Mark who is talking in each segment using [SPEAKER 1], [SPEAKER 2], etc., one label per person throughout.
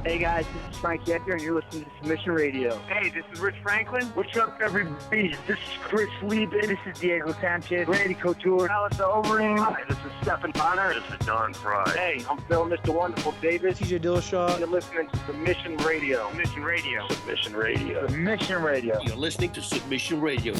[SPEAKER 1] Hey guys, this is Frank Yetter, and you're listening to Submission Radio.
[SPEAKER 2] Hey, this is Rich Franklin.
[SPEAKER 3] What's up, everybody? This is Chris Lieben.
[SPEAKER 1] This is Diego Sanchez, Randy Couture,
[SPEAKER 3] Alistair Overeem.
[SPEAKER 2] Hi, this is Stephen Bonner.
[SPEAKER 4] This is Don Fry.
[SPEAKER 2] Hey, I'm Phil, Mr. Wonderful Davis.
[SPEAKER 5] TJ Dillashaw.
[SPEAKER 2] You're listening to Submission Radio.
[SPEAKER 4] Submission Radio.
[SPEAKER 3] Submission Radio.
[SPEAKER 1] Submission Radio.
[SPEAKER 6] You're listening to Submission Radio.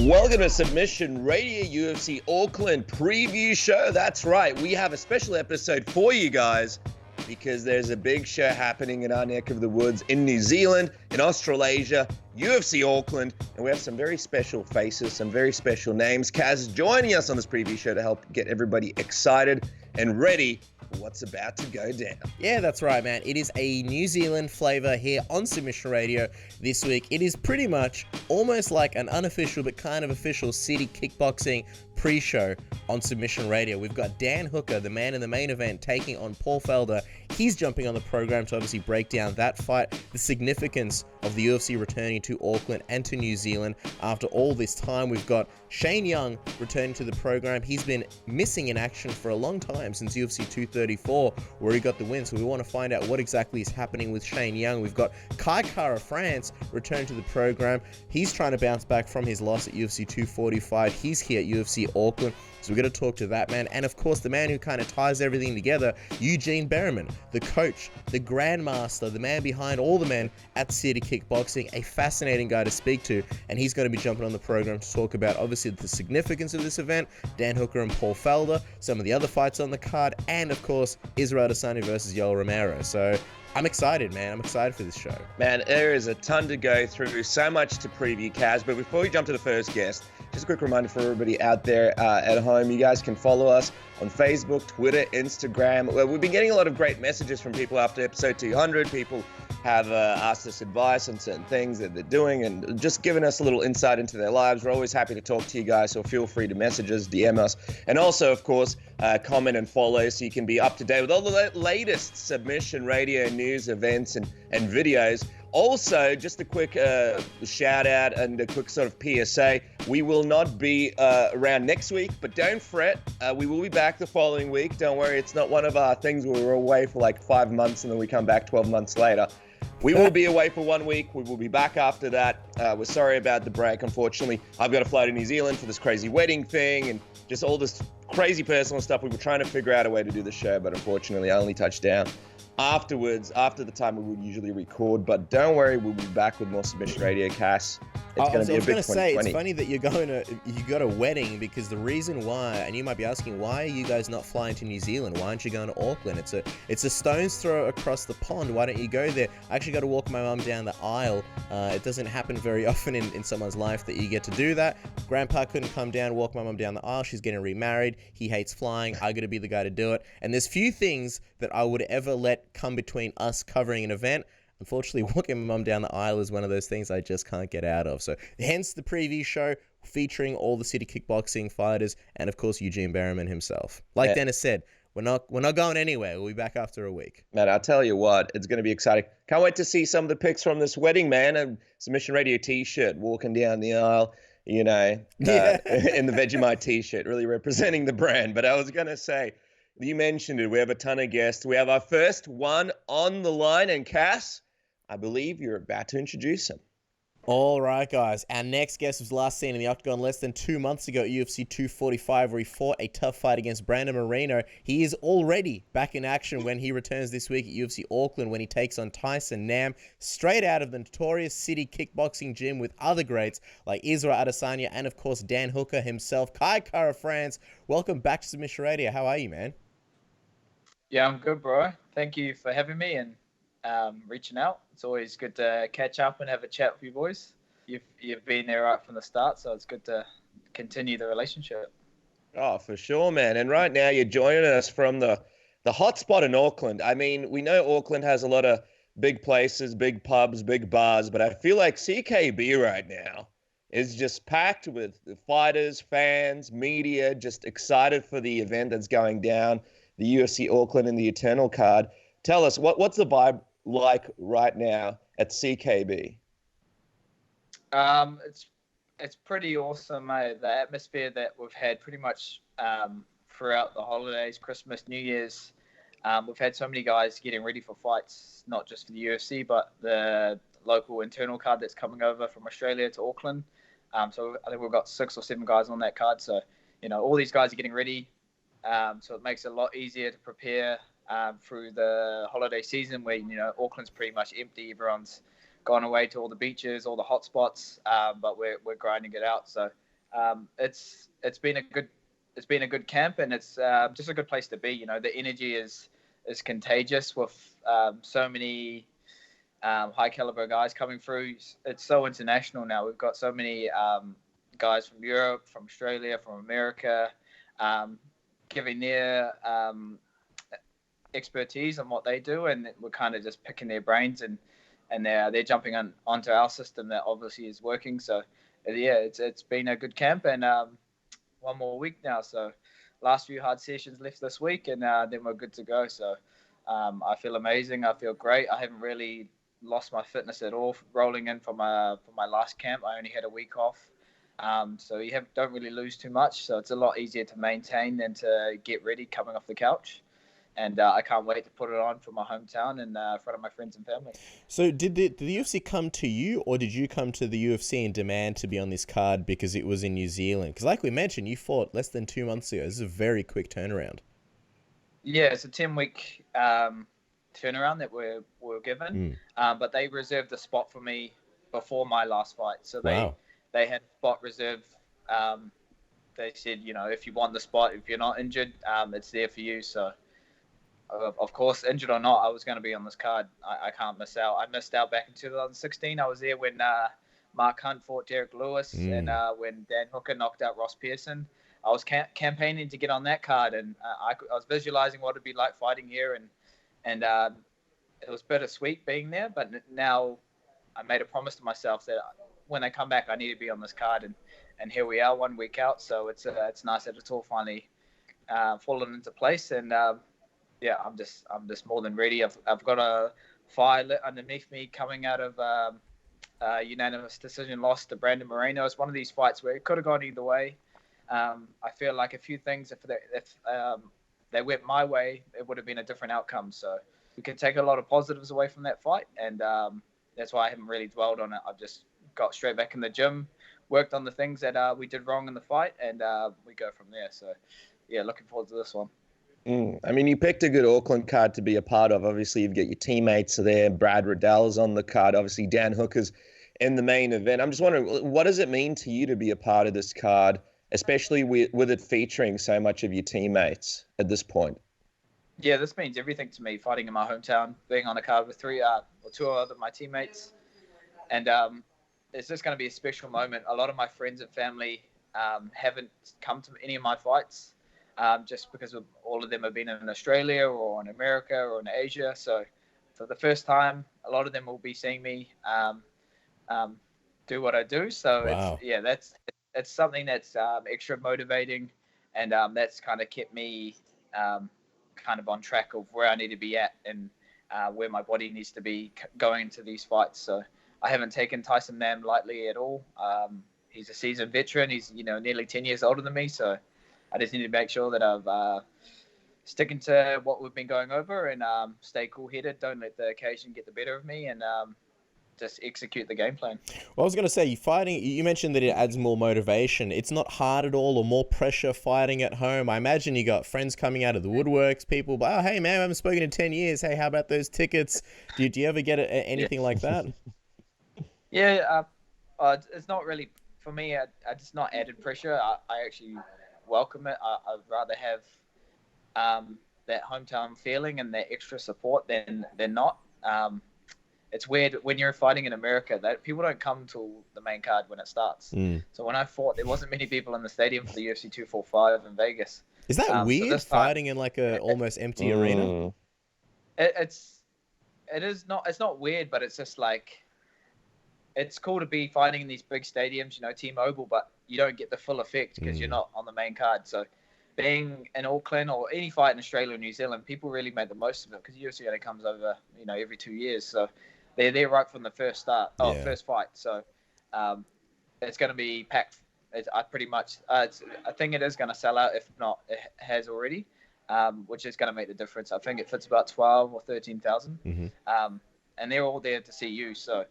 [SPEAKER 7] Welcome to Submission Radio UFC Auckland preview show. That's right, we have a special episode for you guys because there's a big show happening in our neck of the woods in New Zealand, in Australasia, UFC Auckland, and we have some very special faces, some very special names. Kaz joining us on this preview show to help get everybody excited and ready for what's about to go down.
[SPEAKER 5] Yeah, that's right, man. It is a New Zealand flavor here on Submission Radio this week. It is pretty much almost like an unofficial but kind of official city kickboxing pre-show on Submission Radio. We've got Dan Hooker, the man in the main event, taking on Paul Felder. He's jumping on the program to obviously break down that fight, the significance of the UFC returning to Auckland and to New Zealand after all this time. We've got Shane Young returning to the program. He's been missing in action for a long time since UFC 234, where he got the win. So we want to find out what exactly is happening with Shane Young. We've got Kai Kara France returning to the program. He's trying to bounce back from his loss at UFC 245. He's here at UFC Auckland. So we're going to talk to that man. And of course, the man who kind of ties everything together, Eugene Bareman, the coach, the grandmaster, the man behind all the men at City Kickboxing, a fascinating guy to speak to. And he's going to be jumping on the program to talk about, obviously, the significance of this event, Dan Hooker and Paul Felder, some of the other fights on the card, and of course, Israel Adesanya versus Yoel Romero. So I'm excited, man. I'm excited for this show.
[SPEAKER 7] Man, there is a ton to go through, so much to preview, Kaz. But before we jump to the first guest, just a quick reminder for everybody out there at home, you guys can follow us on Facebook, Twitter, Instagram. We've been getting a lot of great messages from people after episode 200. People have asked us advice on certain things that they're doing and just giving us a little insight into their lives. We're always happy to talk to you guys, so feel free to message us, DM us, and also, of course, comment and follow so you can be up to date with all the latest Submission Radio news, events, and videos. Also, just a quick shout out and a quick sort of PSA. We will not be around next week, but don't fret. We will be back the following week. Don't worry, it's not one of our things where we're away for like 5 months and then we come back 12 months later. We will be away for 1 week. We will be back after that. We're sorry about the break, unfortunately. I've got to fly to New Zealand for this crazy wedding thing and just all this crazy personal stuff. We were trying to figure out a way to do the show, but unfortunately I only touched down afterwards, after the time we would usually record. But don't worry, we'll be back with more Submission Radio casts. It's going to be a big 2020.
[SPEAKER 5] It's funny that you got a wedding, because the reason why, and you might be asking, why are you guys not flying to New Zealand? Why aren't you going to Auckland? It's a stone's throw across the pond. Why don't you go there? I actually got to walk my mum down the aisle. It doesn't happen very often in someone's life that you get to do that. Grandpa couldn't come down, walk my mum down the aisle. She's getting remarried. He hates flying. I got to be the guy to do it. And there's few things that I would ever let come between us covering an event. Unfortunately, walking my mum down the aisle is one of those things I just can't get out of. So hence the preview show featuring all the City Kickboxing fighters and, of course, Eugene Bareman himself. Like Dennis said, we're not going anywhere. We'll be back after a week.
[SPEAKER 7] Man, I'll tell you what, it's going to be exciting. Can't wait to see some of the pics from this wedding, man. A Submission Radio t-shirt, walking down the aisle, in the Vegemite t-shirt, really representing the brand. But I was going to say, you mentioned it. We have a ton of guests. We have our first one on the line, and Cass, I believe you're about to introduce him.
[SPEAKER 5] All right, guys. Our next guest was last seen in the Octagon less than 2 months ago at UFC 245, where he fought a tough fight against Brandon Moreno. He is already back in action when he returns this week at UFC Auckland when he takes on Tyson Nam, straight out of the notorious City Kickboxing gym with other greats like Israel Adesanya and, of course, Dan Hooker himself. Kai Kara France, welcome back to Submission Radio. How are you, man?
[SPEAKER 8] Yeah, I'm good, bro. Thank you for having me and reaching out. It's always good to catch up and have a chat with you boys. You've been there right from the start, so it's good to continue the relationship.
[SPEAKER 7] Oh, for sure, man. And right now you're joining us from the hot spot in Auckland. I mean, we know Auckland has a lot of big places, big pubs, big bars, but I feel like CKB right now is just packed with fighters, fans, media, just excited for the event that's going down, the UFC Auckland and the Eternal card. Tell us, what's the vibe like right now at CKB?
[SPEAKER 8] It's pretty awesome, mate. The atmosphere that we've had pretty much throughout the holidays, Christmas, New Year's, We've had so many guys getting ready for fights, not just for the UFC, but the local internal card that's coming over from Australia to Auckland. So I think we've got 6 or 7 guys on that card. So, all these guys are getting ready. So it makes it a lot easier to prepare through the holiday season where, Auckland's pretty much empty. Everyone's gone away to all the beaches, all the hot spots, but we're grinding it out. So it's been a good camp, and it's just a good place to be. The energy is contagious with so many high caliber guys coming through. It's so international now. We've got so many guys from Europe, from Australia, from America, giving their expertise on what they do, and we're kind of just picking their brains, and they're jumping onto our system that obviously is working. So yeah, it's been a good camp, and one more week now. So last few hard sessions left this week, and then we're good to go. So I feel amazing. I feel great. I haven't really lost my fitness at all rolling in from my last camp. I only had a week off. So you don't really lose too much. So it's a lot easier to maintain than to get ready coming off the couch. And I can't wait to put it on for my hometown and in front of my friends and family.
[SPEAKER 5] So did the UFC come to you, or did you come to the UFC and demand to be on this card because it was in New Zealand? Because like we mentioned, you fought less than 2 months ago. This is a very quick turnaround. Yeah,
[SPEAKER 8] it's a 10-week turnaround that we're given. But they reserved the spot for me before my last fight. So they had spot reserved. They said, if you want the spot, if you're not injured, it's there for you. So of course, injured or not, I was going to be on this card. I can't miss out. I missed out back in 2016. I was there when Mark Hunt fought Derek Lewis and when Dan Hooker knocked out Ross Pearson. I was campaigning to get on that card, and I was visualizing what it'd be like fighting here, and it was bittersweet being there. But now I made a promise to myself that when I come back, I need to be on this card, and here we are 1 week out. So it's nice that it's all finally fallen into place, and yeah, I'm just more than ready. I've got a fire lit underneath me coming out of unanimous decision loss to Brandon Moreno. It's one of these fights where it could have gone either way. I feel like a few things, if they went my way, it would have been a different outcome. So we can take a lot of positives away from that fight, and that's why I haven't really dwelled on it. I've just got straight back in the gym, worked on the things that we did wrong in the fight, and we go from there. So yeah, looking forward to this one.
[SPEAKER 7] I mean, you picked a good Auckland card to be a part of. Obviously, you've got your teammates there. Brad Riddell's on the card. Obviously, Dan Hooker's in the main event. I'm just wondering, what does it mean to you to be a part of this card, especially with it featuring so much of your teammates at this point?
[SPEAKER 8] Yeah, this means everything to me, fighting in my hometown, being on a card with 2 other my teammates. And it's just going to be a special moment. A lot of my friends and family haven't come to any of my fights. Just because all of them have been in Australia or in America or in Asia. So for the first time, a lot of them will be seeing me do what I do. So
[SPEAKER 5] wow.
[SPEAKER 8] It's something that's extra motivating, and that's kind of kept me kind of on track of where I need to be at and where my body needs to be going into these fights. So I haven't taken Tyson Nam lightly at all. He's a seasoned veteran. He's nearly 10 years older than me. So I just need to make sure that I've sticking to what we've been going over and stay cool-headed. Don't let the occasion get the better of me, and just execute the game plan.
[SPEAKER 5] Well, I was going to say, you mentioned that it adds more motivation. It's not hard at all or more pressure fighting at home. I imagine you got friends coming out of the woodworks, people, oh, hey, man, I haven't spoken in 10 years. Hey, how about those tickets? Do you ever get anything like that?
[SPEAKER 8] Yeah, it's not really, for me, it's not added pressure. I actually welcome it. I'd rather have that hometown feeling and that extra support than not. It's weird when you're fighting in America that people don't come to the main card when it starts. So when I fought, there wasn't many people in the stadium for the UFC 245 in Vegas.
[SPEAKER 5] Is that weird, fighting in like a almost empty arena?
[SPEAKER 8] It's not weird, but it's just like, it's cool to be fighting in these big stadiums, T-Mobile, but you don't get the full effect because you're not on the main card. So being in Auckland or any fight in Australia or New Zealand, people really make the most of it because UFC only comes over, every 2 years. So they're there right from the first fight. So it's going to be packed. I think it is going to sell out, if not, it has already. which is going to make the difference. I think it fits about 12 or 13,000, and they're all there to see you. So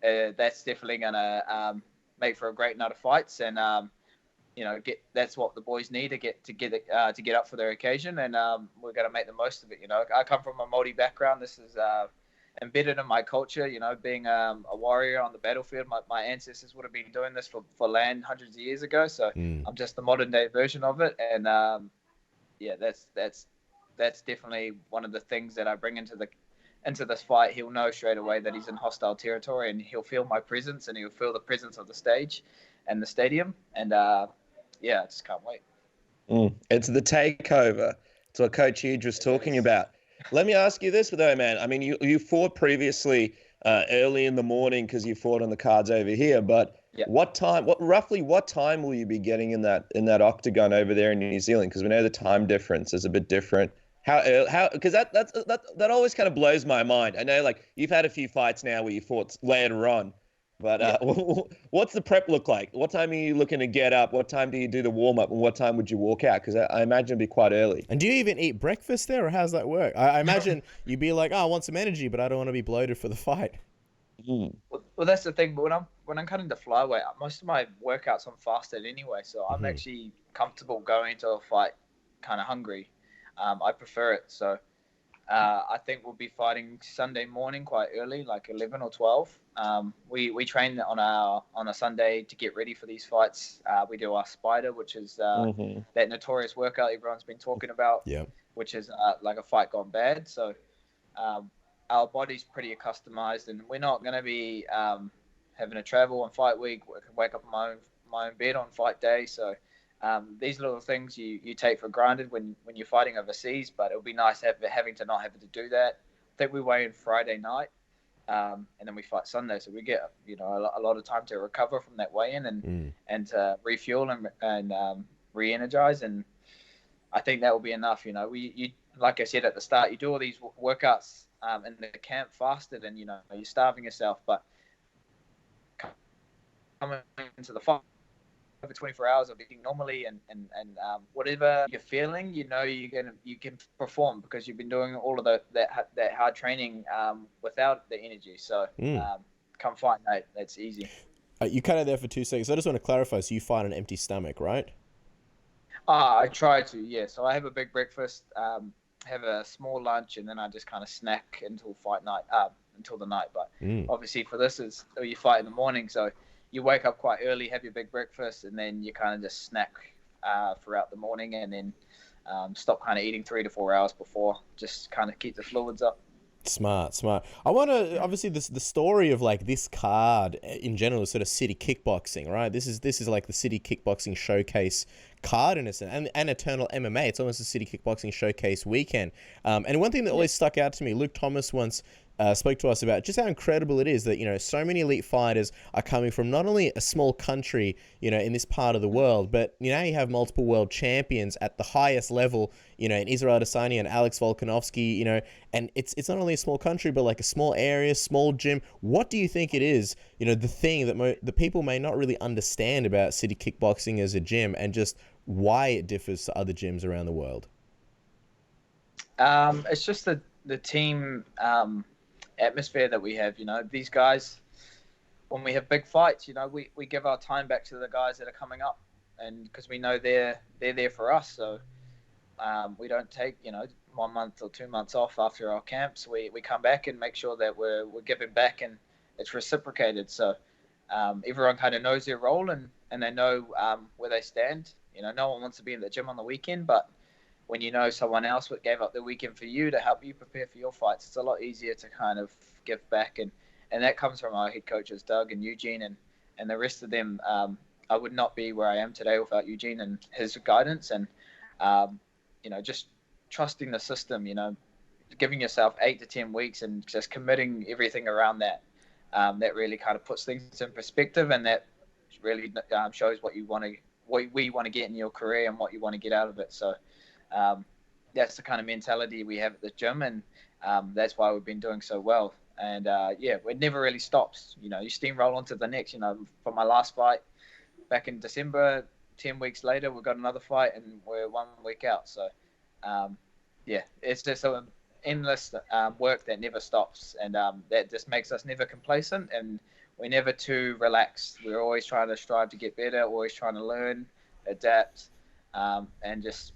[SPEAKER 8] that's definitely going to make for a great night of fights, and that's what the boys need to get up for their occasion, and we're going to make the most of it. I come from a Māori background. This is embedded in my culture. Being a warrior on the battlefield. My ancestors would have been doing this for land hundreds of years ago. So I'm just the modern day version of it, and that's definitely one of the things that I bring into this fight. He'll know straight away that he's in hostile territory, and he'll feel my presence, and he'll feel the presence of the stage and the stadium, and I just can't wait.
[SPEAKER 7] It's the takeover. It's what Coach Huge was talking about. Let me ask you this, though, man. I mean, you fought previously early in the morning because you fought on the cards over here. But roughly what time will you be getting in that octagon over there in New Zealand? Because we know the time difference is a bit different. How? Because that always kind of blows my mind. I know, like, you've had a few fights now where you fought later on. But what's the prep look like? What time are you looking to get up? What time do you do the warm-up? And what time would you walk out? Because I imagine it'd be quite early.
[SPEAKER 5] And do you even eat breakfast there, or how's that work? I imagine you'd be like, I want some energy, but I don't want to be bloated for the fight.
[SPEAKER 8] Well, that's the thing. But when I'm cutting the flyweight, most of my workouts I'm fasted anyway, so I'm actually comfortable going into a fight kind of hungry. I prefer it. So I think we'll be fighting Sunday morning quite early, like 11 or 12. We train on a Sunday to get ready for these fights. We do our spider, which is that notorious workout everyone's been talking about, which is like a fight gone bad. So our body's pretty accustomized, and we're not going to be having to travel on fight week. We can wake up in my own bed on fight day. So these little things you take for granted when you're fighting overseas, but it'll be nice having to not having to do that. I think we weigh in Friday night, and then we fight Sunday, so we get a lot of time to recover from that weigh-in and to refuel and re-energize, and I think that will be enough. You like I said at the start, you do all these workouts in the camp fasted, and you're starving yourself, but coming into the fight over 24 hours of eating normally and whatever you're feeling, you can perform because you've been doing all of that hard training without the energy. So come fight night, that's easy.
[SPEAKER 5] You cut out there for 2 seconds. I just want to clarify. So you fight on an empty stomach, right?
[SPEAKER 8] I try to, yeah. So I have a big breakfast, have a small lunch, and then I just kind of snack until fight night, until the night. But obviously for this is you fight in the morning, so you wake up quite early, have your big breakfast, and then you kind of just snack throughout the morning, and then stop kind of eating 3 to 4 hours before, just kind of keep the fluids up.
[SPEAKER 5] Smart. I want to, obviously, the story of like this card in general is sort of City Kickboxing, right? This is like the City Kickboxing Showcase card in a sense, and Eternal MMA. It's almost a City Kickboxing Showcase weekend. And one thing that always stuck out to me, Luke Thomas once spoke to us about just how incredible it is that, so many elite fighters are coming from not only a small country, in this part of the world, but, you have multiple world champions at the highest level, in Israel Adesanya and Alex Volkanovski, and it's not only a small country, but like a small area, small gym. What do you think it is, the thing that the people may not really understand about City Kickboxing as a gym, and just why it differs to other gyms around the world?
[SPEAKER 8] It's just the team atmosphere that we have. These guys, when we have big fights, we give our time back to the guys that are coming up, and because we know they're there for us. So we don't take 1 month or 2 months off after our camps. We come back and make sure that we're giving back, and it's reciprocated. So everyone kind of knows their role, and they know where they stand. No one wants to be in the gym on the weekend, but when someone else gave up the weekend for you to help you prepare for your fights, it's a lot easier to kind of give back. And that comes from our head coaches, Doug and Eugene, and the rest of them. I would not be where I am today without Eugene and his guidance, and just trusting the system, giving yourself 8 to 10 weeks and just committing everything around that. That really kind of puts things in perspective, and that really shows what we want to get in your career and what you want to get out of it. So that's the kind of mentality we have at the gym, and that's why we've been doing so well. And it never really stops. You steamroll onto the next. For my last fight back in December, 10 weeks later, we've got another fight, and we're 1 week out. So it's just an endless work that never stops, and that just makes us never complacent, and we're never too relaxed. We're always trying to strive to get better, always trying to learn, adapt, and just,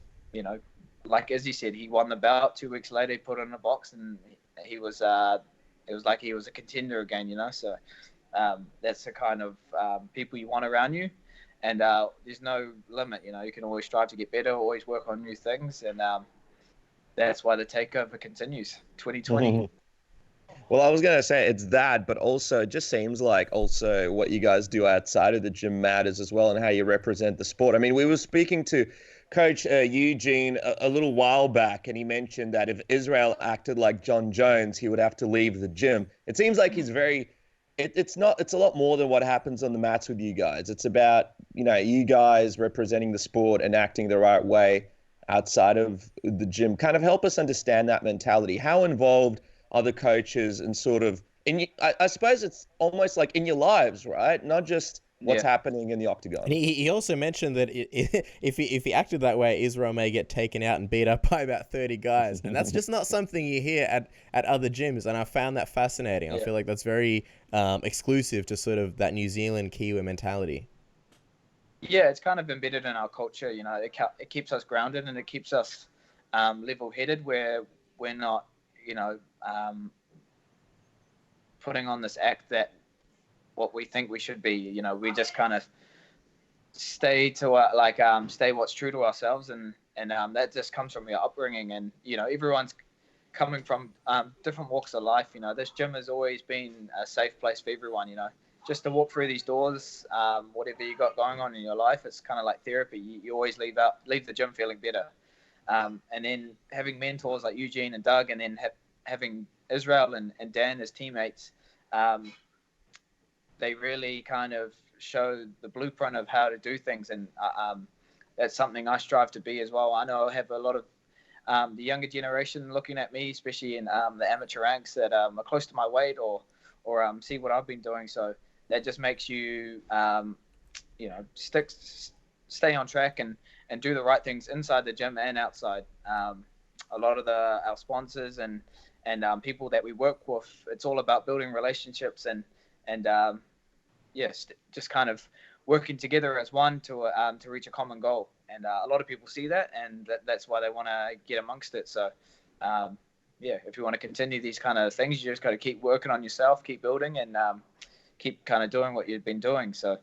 [SPEAKER 8] like as he said, he won the bout. 2 weeks later, he put it in a box, and he was it was like he was a contender again, So that's the kind of people you want around you, and there's no limit. You can always strive to get better, always work on new things, and that's why the takeover continues. 2020.
[SPEAKER 7] Well, I was going to say it's that, but also it just seems like also what you guys do outside of the gym matters as well, and how you represent the sport. I mean, we were speaking to Coach Eugene a little while back, and he mentioned that if Israel acted like Jon Jones, he would have to leave the gym. It seems like he's very... It's a lot more than what happens on the mats with you guys. It's about, you guys representing the sport and acting the right way outside of the gym. Kind of help us understand that mentality. How involved are the coaches and sort of, I suppose it's almost like in your lives, right? Not just what's happening in the octagon.
[SPEAKER 5] And he also mentioned that if he acted that way, Israel may get taken out and beat up by about 30 guys. And that's just not something you hear at other gyms. And I found that fascinating. I feel like that's very exclusive to sort of that New Zealand Kiwi mentality.
[SPEAKER 8] Yeah, it's kind of embedded in our culture. It keeps us grounded, and it keeps us level-headed, where we're not, putting on this act that what we think we should be. We just kind of stay to stay what's true to ourselves, and that just comes from your upbringing, and everyone's coming from different walks of life. This gym has always been a safe place for everyone. Just to walk through these doors, whatever you got going on in your life, it's kind of like therapy. You always leave the gym feeling better, and then having mentors like Eugene and Doug, and then having Israel and Dan as teammates. They really kind of show the blueprint of how to do things, and that's something I strive to be as well. I know I have a lot of the younger generation looking at me, especially in the amateur ranks, that are close to my weight or see what I've been doing. So that just makes you, stay on track and do the right things inside the gym and outside. A lot of our sponsors and people that we work with, it's all about building relationships and just kind of working together as one to reach a common goal. And a lot of people see that, and that's why they want to get amongst it. So, if you want to continue these kind of things, you just got to keep working on yourself, keep building, and keep kind of doing what you've been doing. So,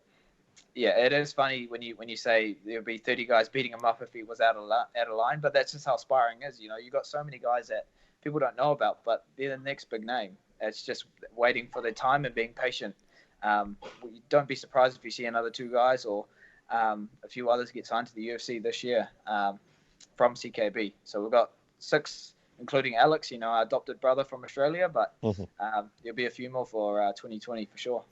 [SPEAKER 8] it is funny when you say there'll be 30 guys beating him up if he was out of line, but that's just how sparring is. You got so many guys that people don't know about, but they're the next big name. It's just waiting for their time and being patient. Don't be surprised if you see another 2 guys or a few others get signed to the UFC this year from CKB. So we've got 6, including Alex, our adopted brother from Australia, but there'll be a few more for 2020 for sure.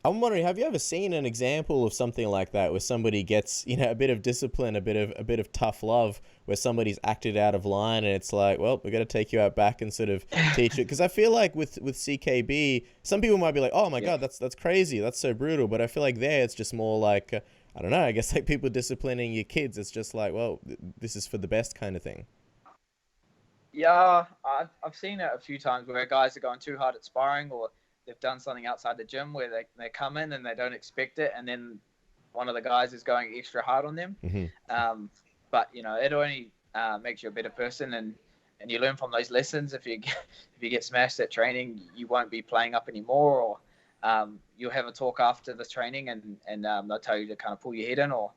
[SPEAKER 5] I'm wondering, have you ever seen an example of something like that where somebody gets, a bit of discipline, a bit of tough love, where somebody's acted out of line and it's like, well, we're going to take you out back and sort of teach it? Because I feel like with CKB, some people might be like, oh my God, that's crazy, that's so brutal. But I feel like there it's just more like, I don't know, I guess like people disciplining your kids. It's just like, well, this is for the best kind of thing.
[SPEAKER 8] Yeah, I've seen it a few times where guys are going too hard at sparring, or they've done something outside the gym where they come in and they don't expect it, and then one of the guys is going extra hard on them. Mm-hmm. But it only makes you a better person, and you learn from those lessons. If you get smashed at training, you won't be playing up anymore, or you'll have a talk after the training, and they'll tell you to kind of pull your head in, or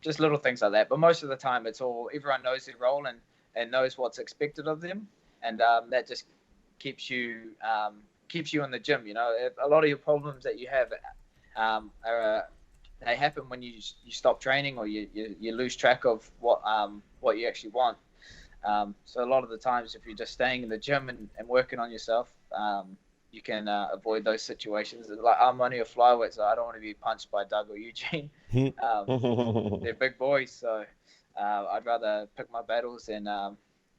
[SPEAKER 8] just little things like that. But most of the time, it's all everyone knows their role and knows what's expected of them, and that just keeps you in the gym. A lot of your problems that you have they happen when you stop training, or you lose track of what you actually want. So a lot of the times, if you're just staying in the gym and working on yourself, you can avoid those situations. Like, I'm only a flyweight, so I don't want to be punched by Doug or Eugene. They're big boys, so I'd rather pick my battles and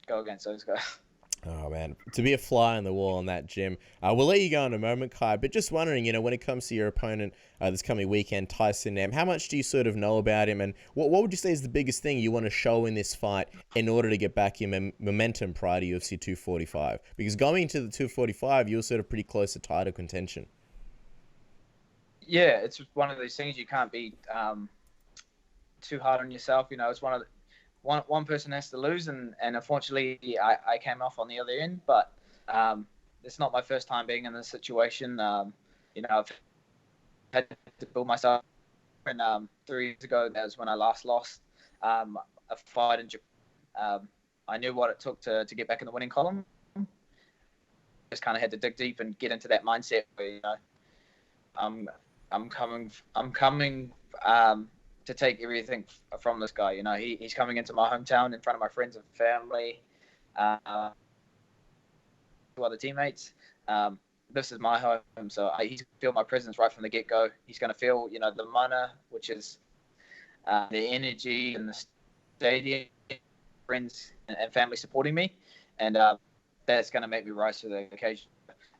[SPEAKER 8] go against those guys.
[SPEAKER 5] Oh, man. To be a fly on the wall in that gym. We'll let you go in a moment, Kai, but just wondering, when it comes to your opponent this coming weekend, Tyson Nam, how much do you sort of know about him, and what would you say is the biggest thing you want to show in this fight in order to get back your momentum prior to UFC 245? Because going into the 245, you were sort of pretty close to title contention.
[SPEAKER 8] Yeah, it's one of those things you can't be too hard on yourself. It's one person has to lose, and unfortunately I came off on the other end, but it's not my first time being in this situation. I've had to build myself, and 3 years ago, that was when I last lost a fight in Japan. I knew what it took to get back in the winning column. Just kind of had to dig deep and get into that mindset where, I'm coming to take everything from this guy. He's coming into my hometown in front of my friends and family, to other teammates. This is my home, so he's going to feel my presence right from the get-go. He's going to feel, the mana, which is the energy in the stadium, friends and family supporting me, and that's going to make me rise to the occasion.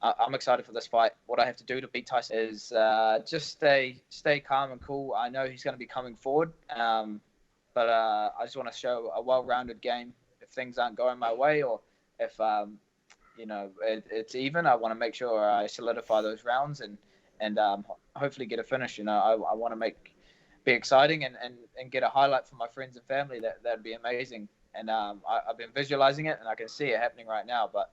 [SPEAKER 8] I'm excited for this fight. What I have to do to beat Tyson is just stay calm and cool. I know he's going to be coming forward, but I just want to show a well-rounded game. If things aren't going my way, or if it's even, I want to make sure I solidify those rounds and hopefully get a finish. I want to be exciting and get a highlight for my friends and family. That'd be amazing. And I've been visualizing it, and I can see it happening right now. But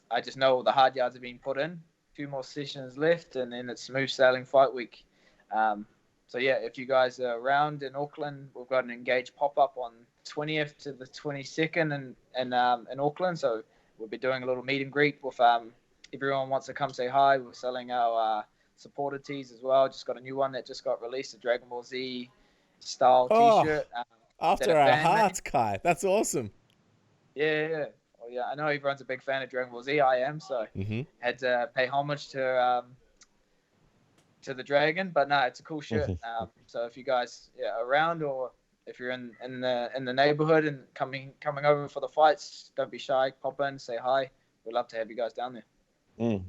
[SPEAKER 8] I just know the hard yards are being put in. A few more sessions left, and then it's smooth sailing fight week. So yeah, if you guys are around in Auckland, we've got an Engage pop-up on 20th to the 22nd in Auckland. So we'll be doing a little meet and greet with everyone wants to come say hi. We're selling our supporter tees as well. Just got a new one that just got released, a Dragon Ball Z style T-shirt.
[SPEAKER 5] After our hearts, Kai. That's awesome.
[SPEAKER 8] Yeah. Well, yeah, I know everyone's a big fan of Dragon Ball Z. I am, so had to pay homage to the dragon. But no, it's a cool shirt. So if you guys are around, or if you're in the neighborhood and coming over for the fights, don't be shy. Pop in, say hi. We'd love to have you guys down there.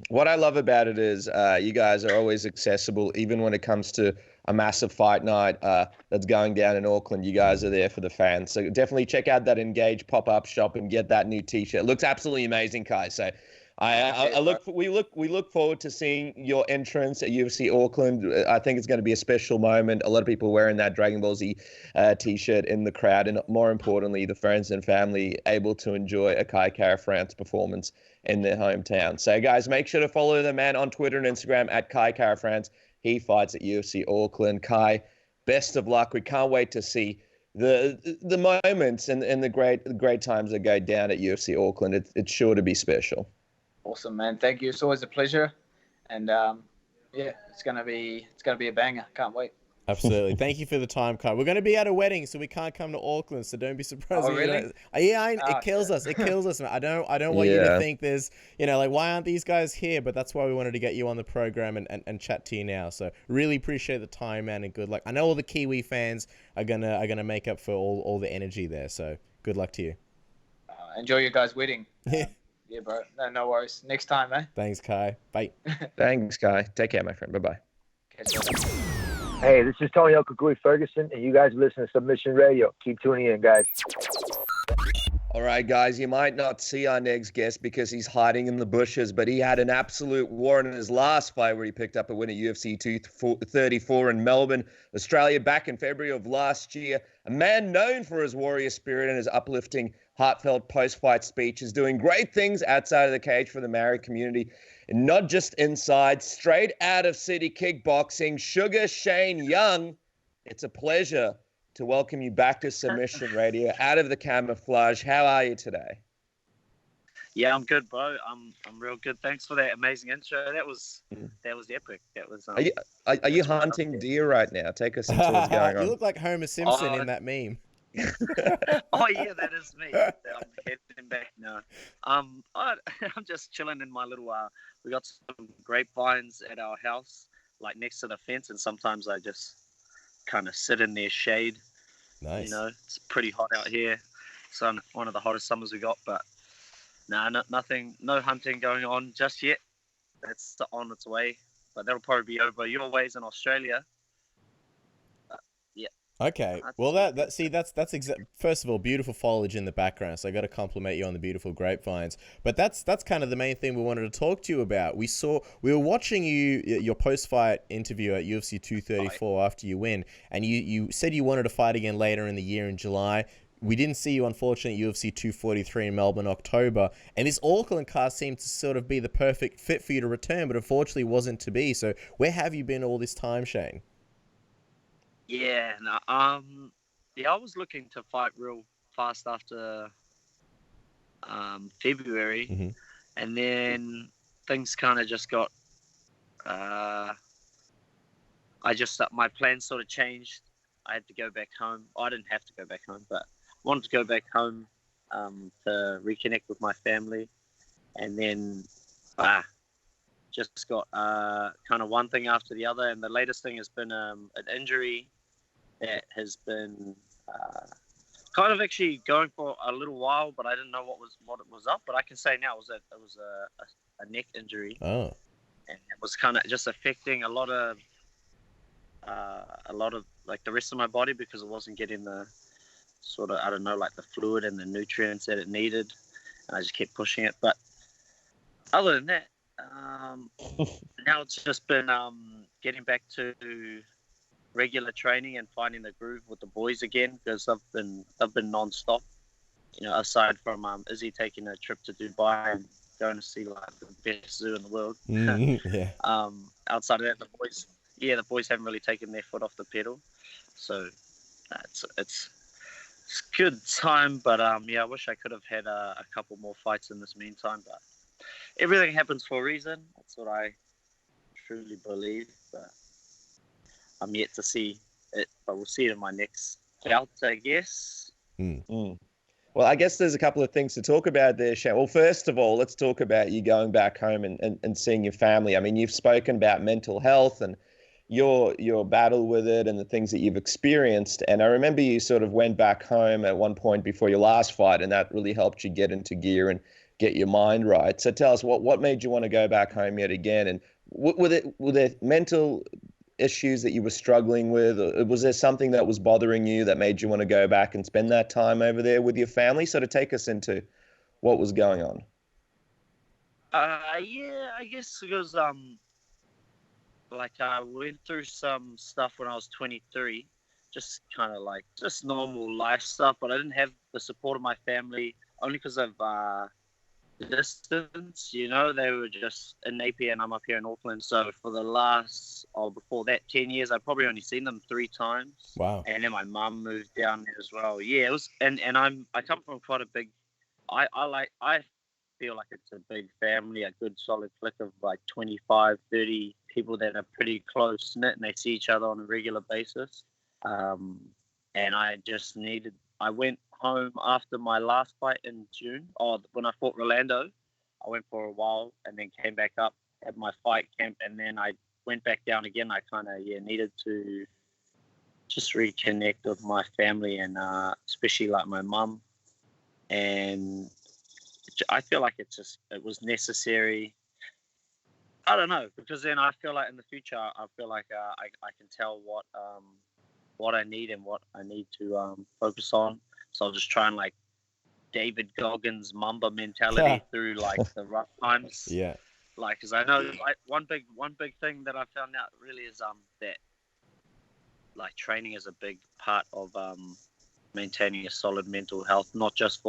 [SPEAKER 7] What I love about it is you guys are always accessible, even when it comes to a massive fight night that's going down in Auckland. You guys are there for the fans. So definitely check out that Engage pop-up shop and get that new T-shirt. It looks absolutely amazing, Kai. So we look forward to seeing your entrance at UFC Auckland. I think it's going to be a special moment. A lot of people wearing that Dragon Ball Z T-shirt in the crowd, and more importantly, the friends and family able to enjoy a Kai Kara-France performance in their hometown. So guys, make sure to follow the man on Twitter and Instagram at Kai Kara-France. He fights at UFC Auckland. Kai, best of luck. We can't wait to see the moments and the great times that go down at UFC Auckland. It's sure to be special.
[SPEAKER 8] Awesome, man. Thank you. It's always a pleasure. And it's gonna be a banger. Can't wait.
[SPEAKER 5] Absolutely. Thank you for the time, Kai. We're going to be at a wedding, so we can't come to Auckland, so don't be surprised.
[SPEAKER 8] Oh, really?
[SPEAKER 5] It kills us. It kills us, man. I don't want you to think there's, why aren't these guys here? But that's why we wanted to get you on the program and chat to you now. So really appreciate the time, man, and good luck. I know all the Kiwi fans are gonna make up for all the energy there, so good luck to you.
[SPEAKER 8] Enjoy your guys' wedding. Yeah, bro. No worries. Next time, eh?
[SPEAKER 5] Thanks, Kai. Bye.
[SPEAKER 7] Thanks, Kai. Take care, my friend. Bye-bye.
[SPEAKER 8] Catch you later.
[SPEAKER 1] Hey, this is Tony Okagui Ferguson, and you guys listen to Submission Radio. Keep tuning in, guys.
[SPEAKER 7] All right, guys, you might not see our next guest because he's hiding in the bushes, but he had an absolute war in his last fight where he picked up a win at UFC 234 in Melbourne, Australia, back in February of last year. A man known for his warrior spirit and his uplifting, heartfelt post-fight speeches, doing great things outside of the cage for the Maori community, and not just inside. Straight out of City Kickboxing, Sugar Shane Young. It's a pleasure to welcome you back to Submission Radio, out of the camouflage. How are you today?
[SPEAKER 4] Yeah, I'm good, bro. I'm real good. Thanks for that amazing intro. That was epic. That was.
[SPEAKER 7] Are you hunting deer right now? Take us into what's going on.
[SPEAKER 5] You look like Homer Simpson in that meme.
[SPEAKER 4] Oh yeah, that is me. I'm heading back now. I'm just chilling in my little. We got some grapevines at our house, like next to the fence, and sometimes I just kind of sit in their shade.
[SPEAKER 5] Nice.
[SPEAKER 4] It's pretty hot out here. One of the hottest summers we got, but Nah, nothing, no hunting going on just yet. That's on its way, but that'll probably be over your ways in Australia. Yeah.
[SPEAKER 5] Okay. Well, first of all, beautiful foliage in the background. So I got to compliment you on the beautiful grapevines. But that's kind of the main thing we wanted to talk to you about. We were watching your post-fight interview at UFC 234 after you win, and you said you wanted to fight again later in the year in July. We didn't see you, unfortunately, at UFC 243 in Melbourne, October. And this Auckland card seemed to sort of be the perfect fit for you to return, but unfortunately wasn't to be. So where have you been all this time, Shane?
[SPEAKER 4] Yeah, no, I was looking to fight real fast after February,
[SPEAKER 5] Mm-hmm.
[SPEAKER 4] and then things kind of just got. My plans sort of changed. I had to go back home. I didn't have to go back home, but wanted to go back home to reconnect with my family, and then just got kind of one thing after the other. And the latest thing has been an injury that has been kind of actually going for a little while, but I didn't know what it was up. But I can say now it was a neck injury.
[SPEAKER 5] Oh.
[SPEAKER 4] And it was kind of just affecting a lot of like the rest of my body, because it wasn't getting the sort of, I don't know, like the fluid and the nutrients that it needed, and I just kept pushing it. But other than that, now it's just been getting back to regular training and finding the groove with the boys again, because I've been non-stop, aside from Izzy taking a trip to Dubai and going to see like the best zoo in the world.
[SPEAKER 5] Yeah.
[SPEAKER 4] Outside of that, the boys haven't really taken their foot off the pedal, so it's good time. But I wish I could have had a couple more fights in this meantime. But everything happens for a reason. That's what I truly believe. But I'm yet to see it, but we'll see it in my next bout, I guess.
[SPEAKER 7] Well, I guess there's a couple of things to talk about there, Shane. Well, first of all, let's talk about you going back home and seeing your family. I mean, you've spoken about mental health and your battle with it and the things that you've experienced. And I remember you sort of went back home at one point before your last fight, and that really helped you get into gear and get your mind right. So tell us, what made you want to go back home yet again? And were there mental issues that you were struggling with? Or was there something that was bothering you that made you want to go back and spend that time over there with your family? So to take us into what was going on.
[SPEAKER 4] Yeah, I guess because I went through some stuff when I was 23, just kind of like just normal life stuff, but I didn't have the support of my family, only because of distance. They were just in Napier and I'm up here in Auckland. So for the before that 10 years, I've probably only seen them 3 times.
[SPEAKER 5] Wow.
[SPEAKER 4] And then my mum moved down there as well. Yeah, it was, and I come from quite a big, I feel like it's a big family, a good solid clique of like 25, 30 people that are pretty close knit, and they see each other on a regular basis. And I went home after my last fight in June, when I fought Rolando. I went for a while and then came back up at my fight camp, and then I went back down again. I kind of needed to just reconnect with my family, and especially like my mum. And I feel like it was necessary. I don't know, because then I feel like in the future, I feel like I can tell what I need and what I need to focus on. So I'll just try and like David Goggins Mamba mentality through like the rough times.
[SPEAKER 5] Yeah.
[SPEAKER 4] Like, because I know one big thing that I found out really is that like training is a big part of maintaining a solid mental health, not just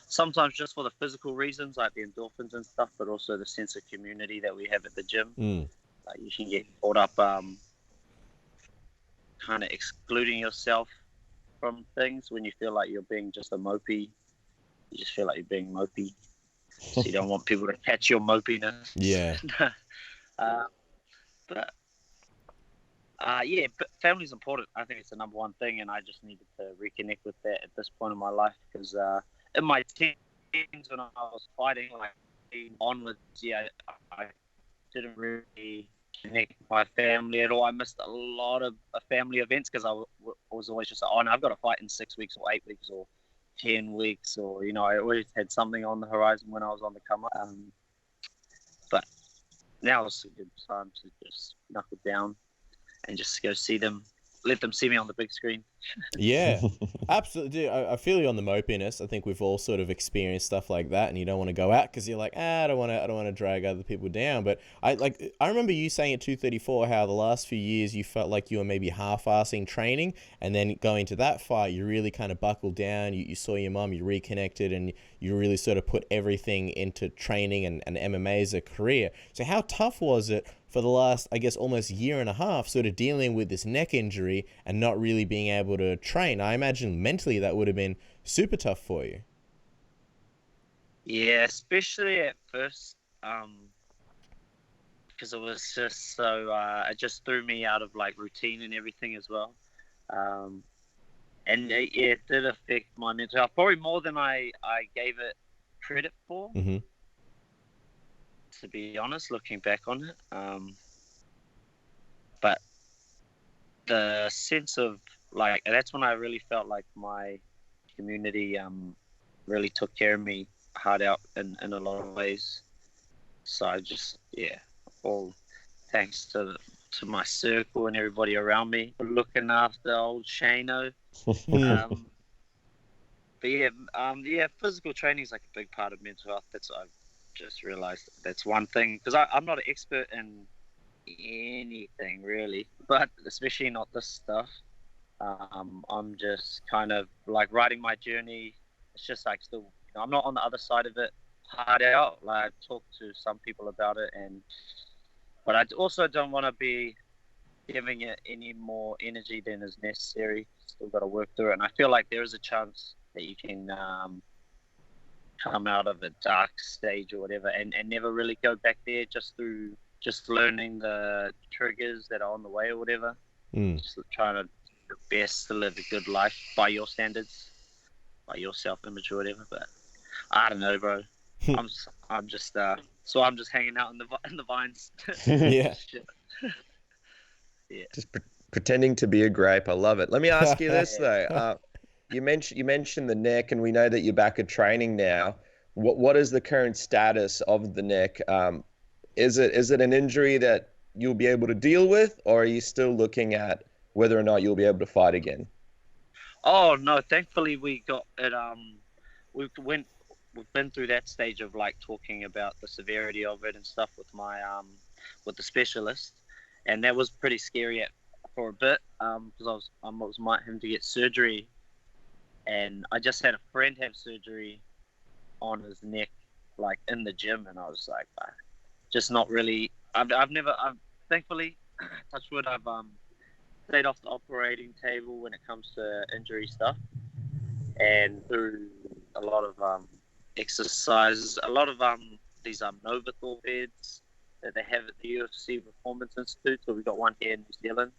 [SPEAKER 4] sometimes just for the physical reasons like the endorphins and stuff, but also the sense of community that we have at the gym. Like you can get caught up kind of excluding yourself from things when you feel like you're being just a mopey. You just feel like you're being mopey, so you don't want people to catch your mopiness.
[SPEAKER 5] Yeah.
[SPEAKER 4] But family's important. I think it's the number one thing, and I just needed to reconnect with that at this point in my life, because in my teens when I was fighting, like onwards, I didn't really connect with my family at all. I missed a lot of family events because I was always just like, I've got to fight in 6 weeks or 8 weeks or 10 weeks, or I always had something on the horizon when I was on the come up. But now it's a good time to just knuckle down and just go see them, let them see me on the big screen.
[SPEAKER 5] Yeah, absolutely. Dude, I feel you on the mopiness. I think we've all sort of experienced stuff like that, and you don't want to go out because you're like, I don't want to drag other people down. But I remember you saying at 234 how the last few years you felt like you were maybe half-assing training, and then going to that fight, you really kind of buckled down. You saw your mum, you reconnected, and you really sort of put everything into training and MMA as a career. So how tough was it for the last, I guess, almost year and a half, sort of dealing with this neck injury and not really being able to train? I imagine mentally that would have been super tough for you.
[SPEAKER 4] Yeah, especially at first, because it was just so, it just threw me out of like routine and everything as well. And it did affect my mental health, probably more than I gave it credit for.
[SPEAKER 5] Mm-hmm.
[SPEAKER 4] To be honest, looking back on it. But the sense of like, that's when I really felt like my community really took care of me hard out in a lot of ways. So I just, all thanks to my circle and everybody around me for looking after old Shano. But physical training is like a big part of mental health. That's what I've just realized. That's one thing, because I'm not an expert in anything really, but especially not this stuff. I'm just kind of like writing my journey. It's just like still, I'm not on the other side of it hard out. Like I talk to some people about it, but I also don't want to be giving it any more energy than is necessary. Still got to work through it, and I feel like there is a chance that you can come out of a dark stage or whatever and never really go back there, just through just learning the triggers that are on the way or whatever. Just trying to do your best to live a good life by your standards, by your self-image or whatever. But I don't know, bro. I'm just hanging out in the vines.
[SPEAKER 5] Yeah.
[SPEAKER 4] Yeah.
[SPEAKER 7] Just pretending to be a grape. I love it. Let me ask you this though. You mentioned the neck, and we know that you're back at training now. What is the current status of the neck? Is it an injury that you'll be able to deal with, or are you still looking at whether or not you'll be able to fight again?
[SPEAKER 4] Oh no! Thankfully, we got it. We've been through that stage of like talking about the severity of it and stuff with my with the specialist, and that was pretty scary for a bit because I was might have to get surgery. And I just had a friend have surgery on his neck, like in the gym, and I was like, just not really. I've thankfully, touch wood, I've stayed off the operating table when it comes to injury stuff, and through a lot of exercises, a lot of these Novathor beds that they have at the UFC Performance Institute. So we got one here in New Zealand,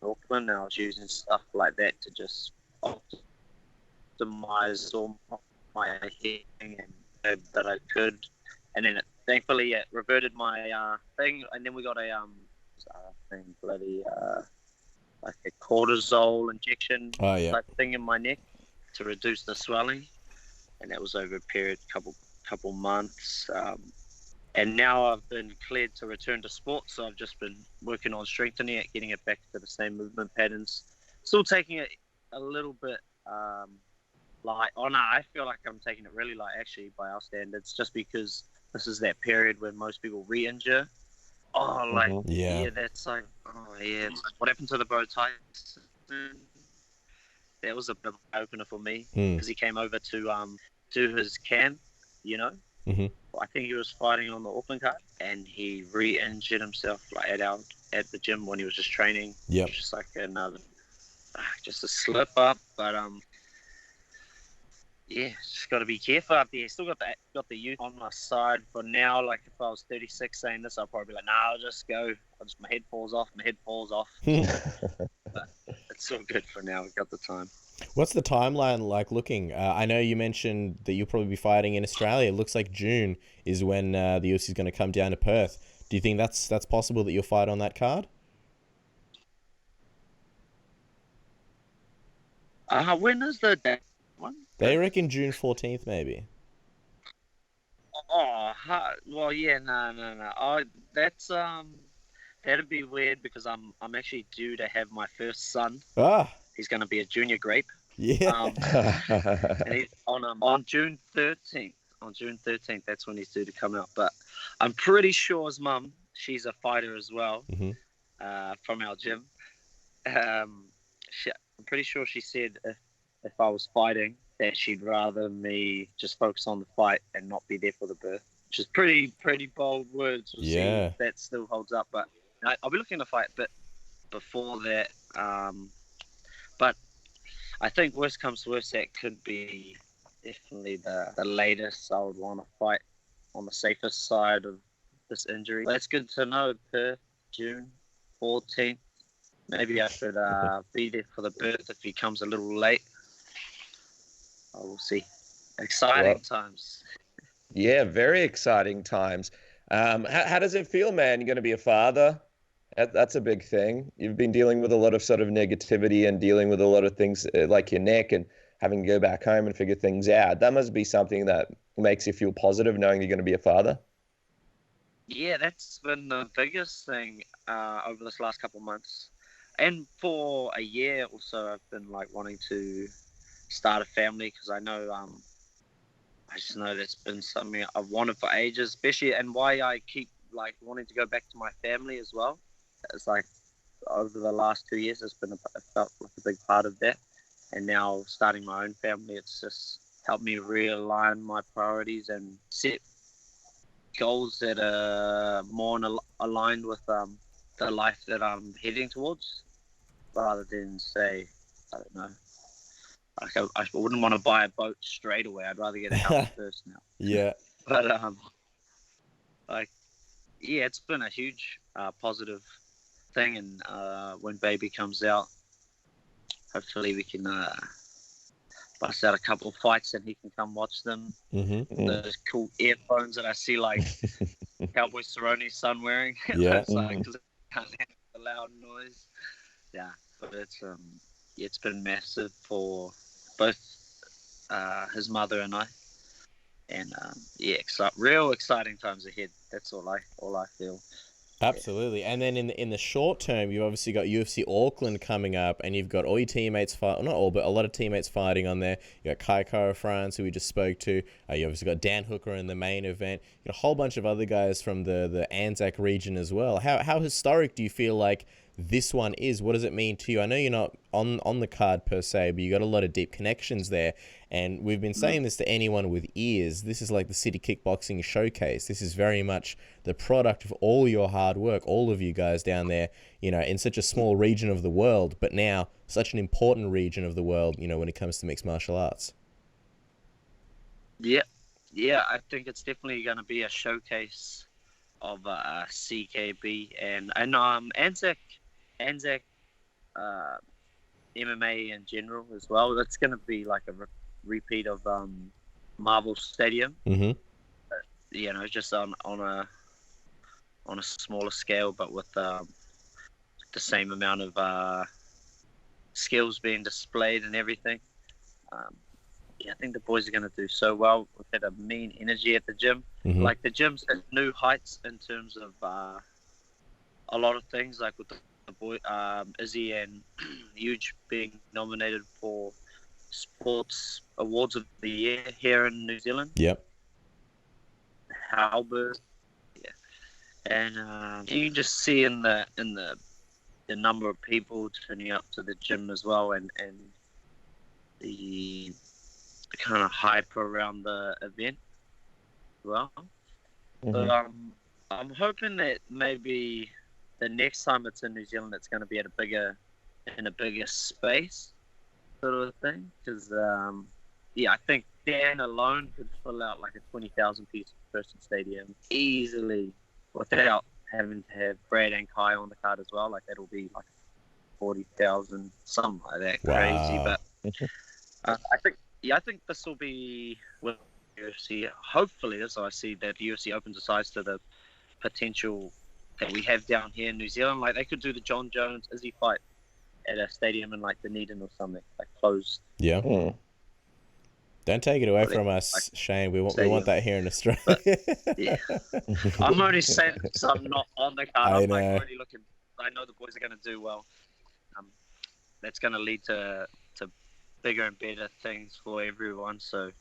[SPEAKER 4] Auckland, and I was using stuff like that to just optimize all my hitting and that I could, and then thankfully it reverted my thing, and then we got a like a cortisol injection type thing in my neck to reduce the swelling, and that was over a period couple months, and now I've been cleared to return to sport, so I've just been working on strengthening it, getting it back to the same movement patterns, still taking it a little bit light. Oh no, I feel like I'm taking it really light actually by our standards, just because this is that period when most people re-injure. Oh, like that's like it's like what happened to the bro Tyson. That was a bit of an opener for me because he came over to do his camp,
[SPEAKER 5] Mm-hmm.
[SPEAKER 4] I think he was fighting on the Auckland card, and he re-injured himself like at the gym when he was just training.
[SPEAKER 5] Yep.
[SPEAKER 4] Just like just a slip up, but just got to be careful up there. Still got the youth on my side for now. Like if I was 36 saying this, I'd probably be like, nah, I'll just go. My head falls off. But it's all good for now. We've got the time.
[SPEAKER 5] What's the timeline like looking? I know you mentioned that you'll probably be fighting in Australia. It looks like June is when the UFC is going to come down to Perth. Do you think that's possible that you'll fight on that card?
[SPEAKER 4] When is the one?
[SPEAKER 5] They reckon June 14th, maybe.
[SPEAKER 4] Oh, well, yeah, no. Oh, that's that'd be weird because I'm actually due to have my first son.
[SPEAKER 5] Ah,
[SPEAKER 4] He's going to be a junior grape.
[SPEAKER 5] yeah.
[SPEAKER 4] And he's on June 13th. On June 13th, that's when he's due to come out. But I'm pretty sure his mum, she's a fighter as well, from our gym. I'm pretty sure she said if I was fighting, that she'd rather me just focus on the fight and not be there for the birth, which is pretty bold words. We'll see if that still holds up. But I'll be looking to fight a bit before that. But I think worst comes to worst, that could be definitely the latest I would want to fight on the safest side of this injury. That's good to know. Perth, June 14th. Maybe I should be there for the birth if he comes a little late. We'll see. Exciting times.
[SPEAKER 7] Yeah, very exciting times. How does it feel, man? You're going to be a father? That's a big thing. You've been dealing with a lot of sort of negativity and dealing with a lot of things like your neck and having to go back home and figure things out. That must be something that makes you feel positive knowing you're going to be a father.
[SPEAKER 4] Yeah, that's been the biggest thing over this last couple of months. And for a year or so, I've been like wanting to start a family because I know I just know that's been something I've wanted for ages, especially, and why I keep like wanting to go back to my family as well. It's like over the last 2 years, it felt like a big part of that. And now starting my own family, it's just helped me realign my priorities and set goals that are more aligned with the life that I'm heading towards, rather than say, I don't know, like I wouldn't want to buy a boat straight away. I'd rather get a house first now.
[SPEAKER 5] Yeah.
[SPEAKER 4] But it's been a huge positive thing, and when baby comes out, hopefully we can bust out a couple of fights and he can come watch them. Those cool earphones that I see like Cowboy Cerrone's son wearing.
[SPEAKER 5] Yeah.
[SPEAKER 4] It's like, 'cause it can't handle the loud noise. Yeah, but it's been massive for both his mother and I. And real exciting times ahead. That's all I feel.
[SPEAKER 5] Absolutely. And then in the short term, you've obviously got UFC Auckland coming up, and you've got all your teammates fight, not all, but a lot of teammates fighting on there. You got Kai Kara-France, who we just spoke to. You obviously got Dan Hooker in the main event. You got a whole bunch of other guys from the Anzac region as well. How historic do you feel like this one is? What does it mean to you? I know you're not on the card per se, but you got a lot of deep connections there. And we've been saying this to anyone with ears. This is like the City Kickboxing Showcase. This is very much the product of all your hard work, all of you guys down there, in such a small region of the world, but now such an important region of the world, when it comes to mixed martial arts.
[SPEAKER 4] Yeah, I think it's definitely going to be a showcase of CKB and Anzac MMA in general as well. It's going to be like a repeat of Marvel Stadium. Just on a smaller scale, but with the same amount of skills being displayed and everything. I think the boys are going to do so well. We've had a mean energy at the gym. Like the gym's at new heights in terms of a lot of things, like with the boy Izzy and Huge being nominated for Sports Awards of the Year here in New Zealand.
[SPEAKER 5] Yep.
[SPEAKER 4] Halberd. Yeah. And you can just see in the number of people turning up to the gym as well, and the kind of hype around the event as well. But I'm hoping that maybe the next time it's in New Zealand, it's going to be in a bigger space, sort of thing. Because I think Dan alone could fill out like a 20,000 person stadium easily without having to have Brad and Kai on the card as well. Like that'll be like 40,000, something like that.
[SPEAKER 5] Wow.
[SPEAKER 4] Crazy, but I think this will be with UFC. Hopefully, as I see that UFC opens its eyes to the potential that we have down here in New Zealand. Like they could do the Jon Jones Izzy fight at a stadium in like Dunedin or something, like closed.
[SPEAKER 5] Yeah. Don't take it away from us, Shane. We want that here in Australia.
[SPEAKER 4] But, yeah. I'm only saying because I'm not on the card. I'm like already looking. I know the boys are going to do well. That's going to lead to bigger and better things for everyone. So,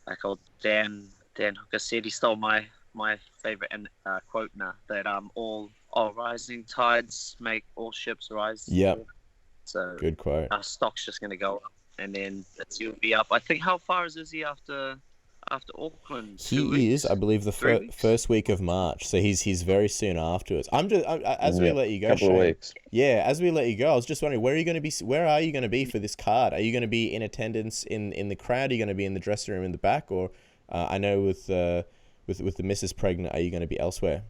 [SPEAKER 4] like old Dan Hooker said, he stole my favorite quote now, that all rising tides make all ships rise.
[SPEAKER 5] Yep.
[SPEAKER 4] So
[SPEAKER 5] good quote.
[SPEAKER 4] Our stock's just going to go up, and then you'll be up. I think, how far is he after Auckland?
[SPEAKER 5] He is, I believe, the first week of March. So he's very soon afterwards. As we let you go,
[SPEAKER 7] couple of weeks.
[SPEAKER 5] Yeah, as we let you go, I was just wondering, where are you going to be for this card? Are you going to be in attendance in the crowd? Are you going to be in the dressing room in the back? Or I know with the missus pregnant, are you going to be elsewhere?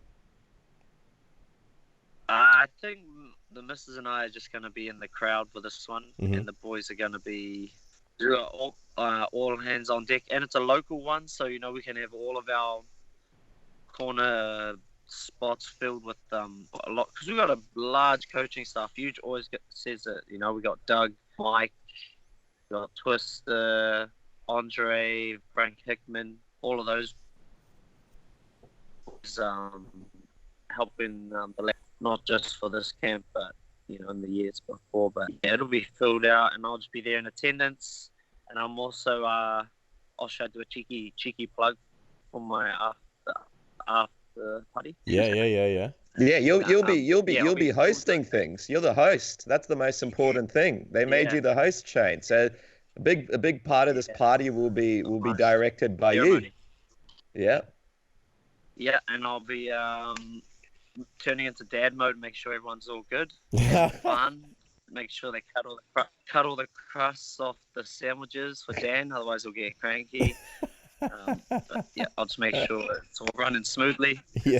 [SPEAKER 4] I think the missus and I are just going to be in the crowd for this one,
[SPEAKER 5] Mm-hmm.
[SPEAKER 4] and the boys are going to be all hands on deck. And it's a local one, so we can have all of our corner spots filled with a lot, because we got a large coaching staff. Huge always says that we got Doug, Mike, we got Twister, Andre, Frank Hickman, all of those helping the not just for this camp, but in the years before. But yeah, it'll be filled out, and I'll just be there in attendance. And I'm also I'll do a cheeky plug for my after party.
[SPEAKER 5] Yeah.
[SPEAKER 7] Yeah, you'll be hosting things. You're the host. That's the most important thing. They made you the host, Shane. So a big part of this party will be directed by you. Yeah. Yeah,
[SPEAKER 4] and I'll be turning into dad mode, make sure everyone's all good, fun, make sure they cut all the crusts off the sandwiches for Dan, otherwise he'll get cranky. But yeah, I'll just make sure it's all running smoothly.
[SPEAKER 5] Yeah.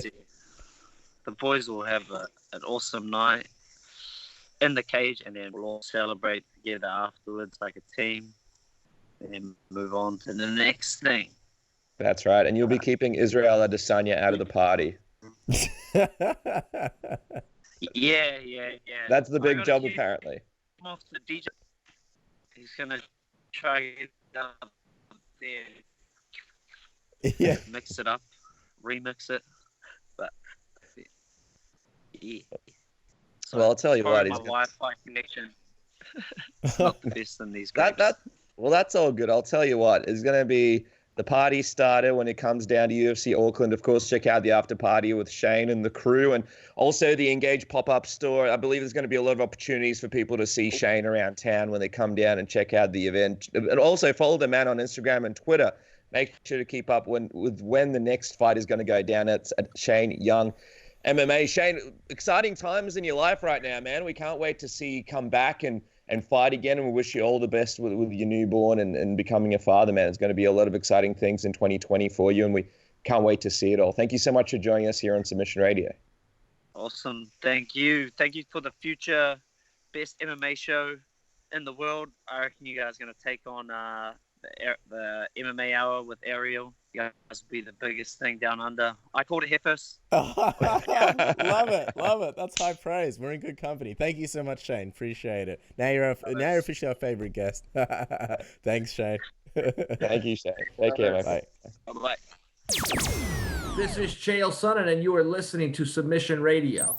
[SPEAKER 4] The boys will have an awesome night in the cage, and then we'll all celebrate together afterwards like a team, and then move on to the next thing.
[SPEAKER 7] That's right, and you'll be keeping Israel Adesanya out of the party.
[SPEAKER 4] Yeah.
[SPEAKER 7] That's the big job, apparently.
[SPEAKER 4] Off the DJ. He's gonna try to get up there.
[SPEAKER 5] Yeah.
[SPEAKER 4] Mix it up, remix it, but yeah. So
[SPEAKER 7] well, I'll tell you what.
[SPEAKER 4] My Wi-Fi connection. It's not the best in these groups.
[SPEAKER 7] That's all good. I'll tell you what. It's gonna be the party starter when it comes down to UFC Auckland. Of course, check out the after party with Shane and the crew, and also the Engage pop-up store. I believe there's going to be a lot of opportunities for people to see Shane around town when they come down and check out the event. And also follow the man on Instagram and Twitter. Make sure to keep up with when the next fight is going to go down. It's at Shane Young MMA. Shane, exciting times in your life right now, man. We can't wait to see you come back and fight again, and we wish you all the best with your newborn and becoming a father, man. It's going to be a lot of exciting things in 2020 for you, and we can't wait to see it all. Thank you so much for joining us here on Submission Radio.
[SPEAKER 4] Awesome. Thank you for the future best MMA show in the world. I reckon you guys are going to take on the MMA Hour with Ariel. You guys will be the biggest thing down under. I called it Heifers.
[SPEAKER 5] Love it. That's high praise. We're in good company. Thank you so much, Shane. Appreciate it. Now you're officially our favorite guest. Thanks, Shane.
[SPEAKER 7] Thank you, Shane. Take care, my friend.
[SPEAKER 4] Bye.
[SPEAKER 9] This is Chael Sonnen, and you are listening to Submission Radio.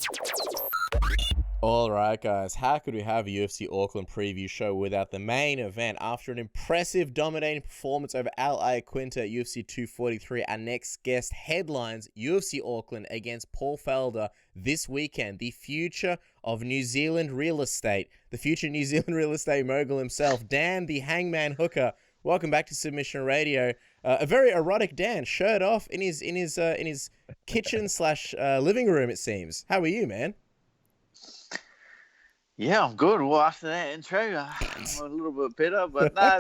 [SPEAKER 5] All right, guys. How could we have a UFC Auckland preview show without the main event? After an impressive, dominating performance over Al Iaquinta at UFC 243, our next guest headlines UFC Auckland against Paul Felder this weekend. The future of New Zealand real estate. The future New Zealand real estate mogul himself, Dan the Hangman Hooker. Welcome back to Submission Radio. A very erotic Dan, shirt off in his kitchen / living room, it seems. How are you, man?
[SPEAKER 10] Yeah, I'm good. Well, after that intro, I'm a little bit better. But no,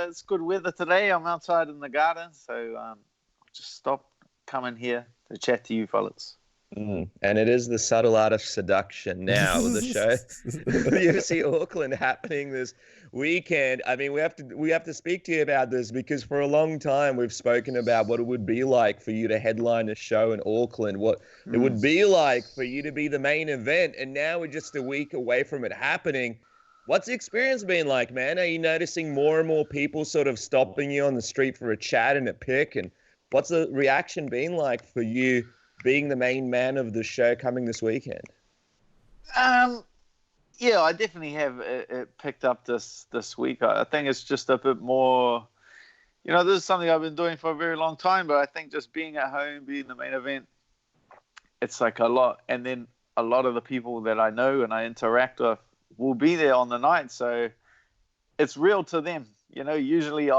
[SPEAKER 10] it's good weather today. I'm outside in the garden, so I'll just stop coming here to chat to you fellas.
[SPEAKER 7] And it is the subtle art of seduction now with the show. The UFC Auckland happening this weekend. I mean, we have to speak to you about this because for a long time we've spoken about what it would be like for you to headline a show in Auckland, what it would be like for you to be the main event, and now we're just a week away from it happening. What's the experience been like, man? Are you noticing more and more people sort of stopping you on the street for a chat and a pic? And what's the reaction been like for you being the main man of the show coming this weekend?
[SPEAKER 10] Yeah, I definitely have it picked up this week. I think it's just a bit more, this is something I've been doing for a very long time, but I think just being at home, being the main event, it's like a lot. And then a lot of the people that I know and I interact with will be there on the night. So it's real to them. Usually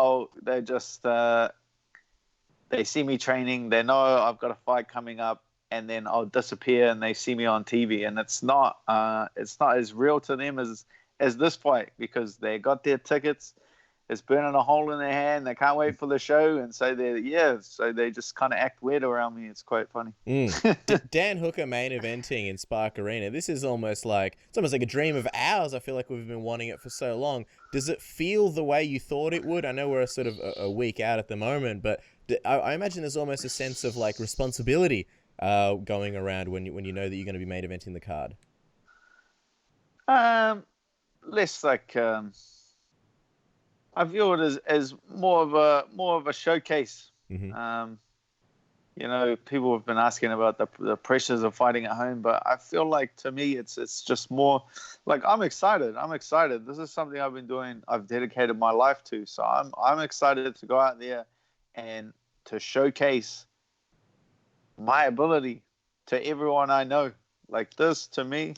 [SPEAKER 10] they just, they see me training. They know I've got a fight coming up. And then I'll disappear, and they see me on TV, and it's not as real to them as this fight, because they got their tickets. It's burning a hole in their hand. They can't wait for the show, and so they just kind of act weird around me. It's quite funny.
[SPEAKER 5] Dan Hooker main eventing in Spark Arena. This is almost like a dream of ours. I feel like we've been wanting it for so long. Does it feel the way you thought it would? I know we're sort of a week out at the moment, but I imagine there's almost a sense of like responsibility going around when you know that you're going to be main eventing the card.
[SPEAKER 10] Less like I view it as more of a showcase.
[SPEAKER 5] Mm-hmm.
[SPEAKER 10] People have been asking about the pressures of fighting at home, but I feel like to me it's just more like I'm excited. This is something I've been doing. I've dedicated my life to, so I'm excited to go out there and to showcase my ability to everyone I know. Like, this to me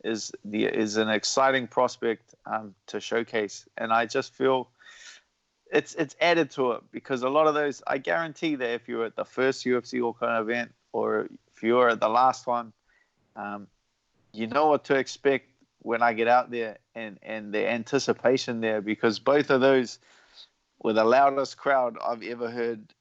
[SPEAKER 10] is an exciting prospect to showcase, and I just feel it's added to it, because a lot of those, I guarantee that if you're at the first UFC Auckland event or if you're at the last one, you know what to expect when I get out there, and the anticipation there, because both of those were the loudest crowd I've ever heard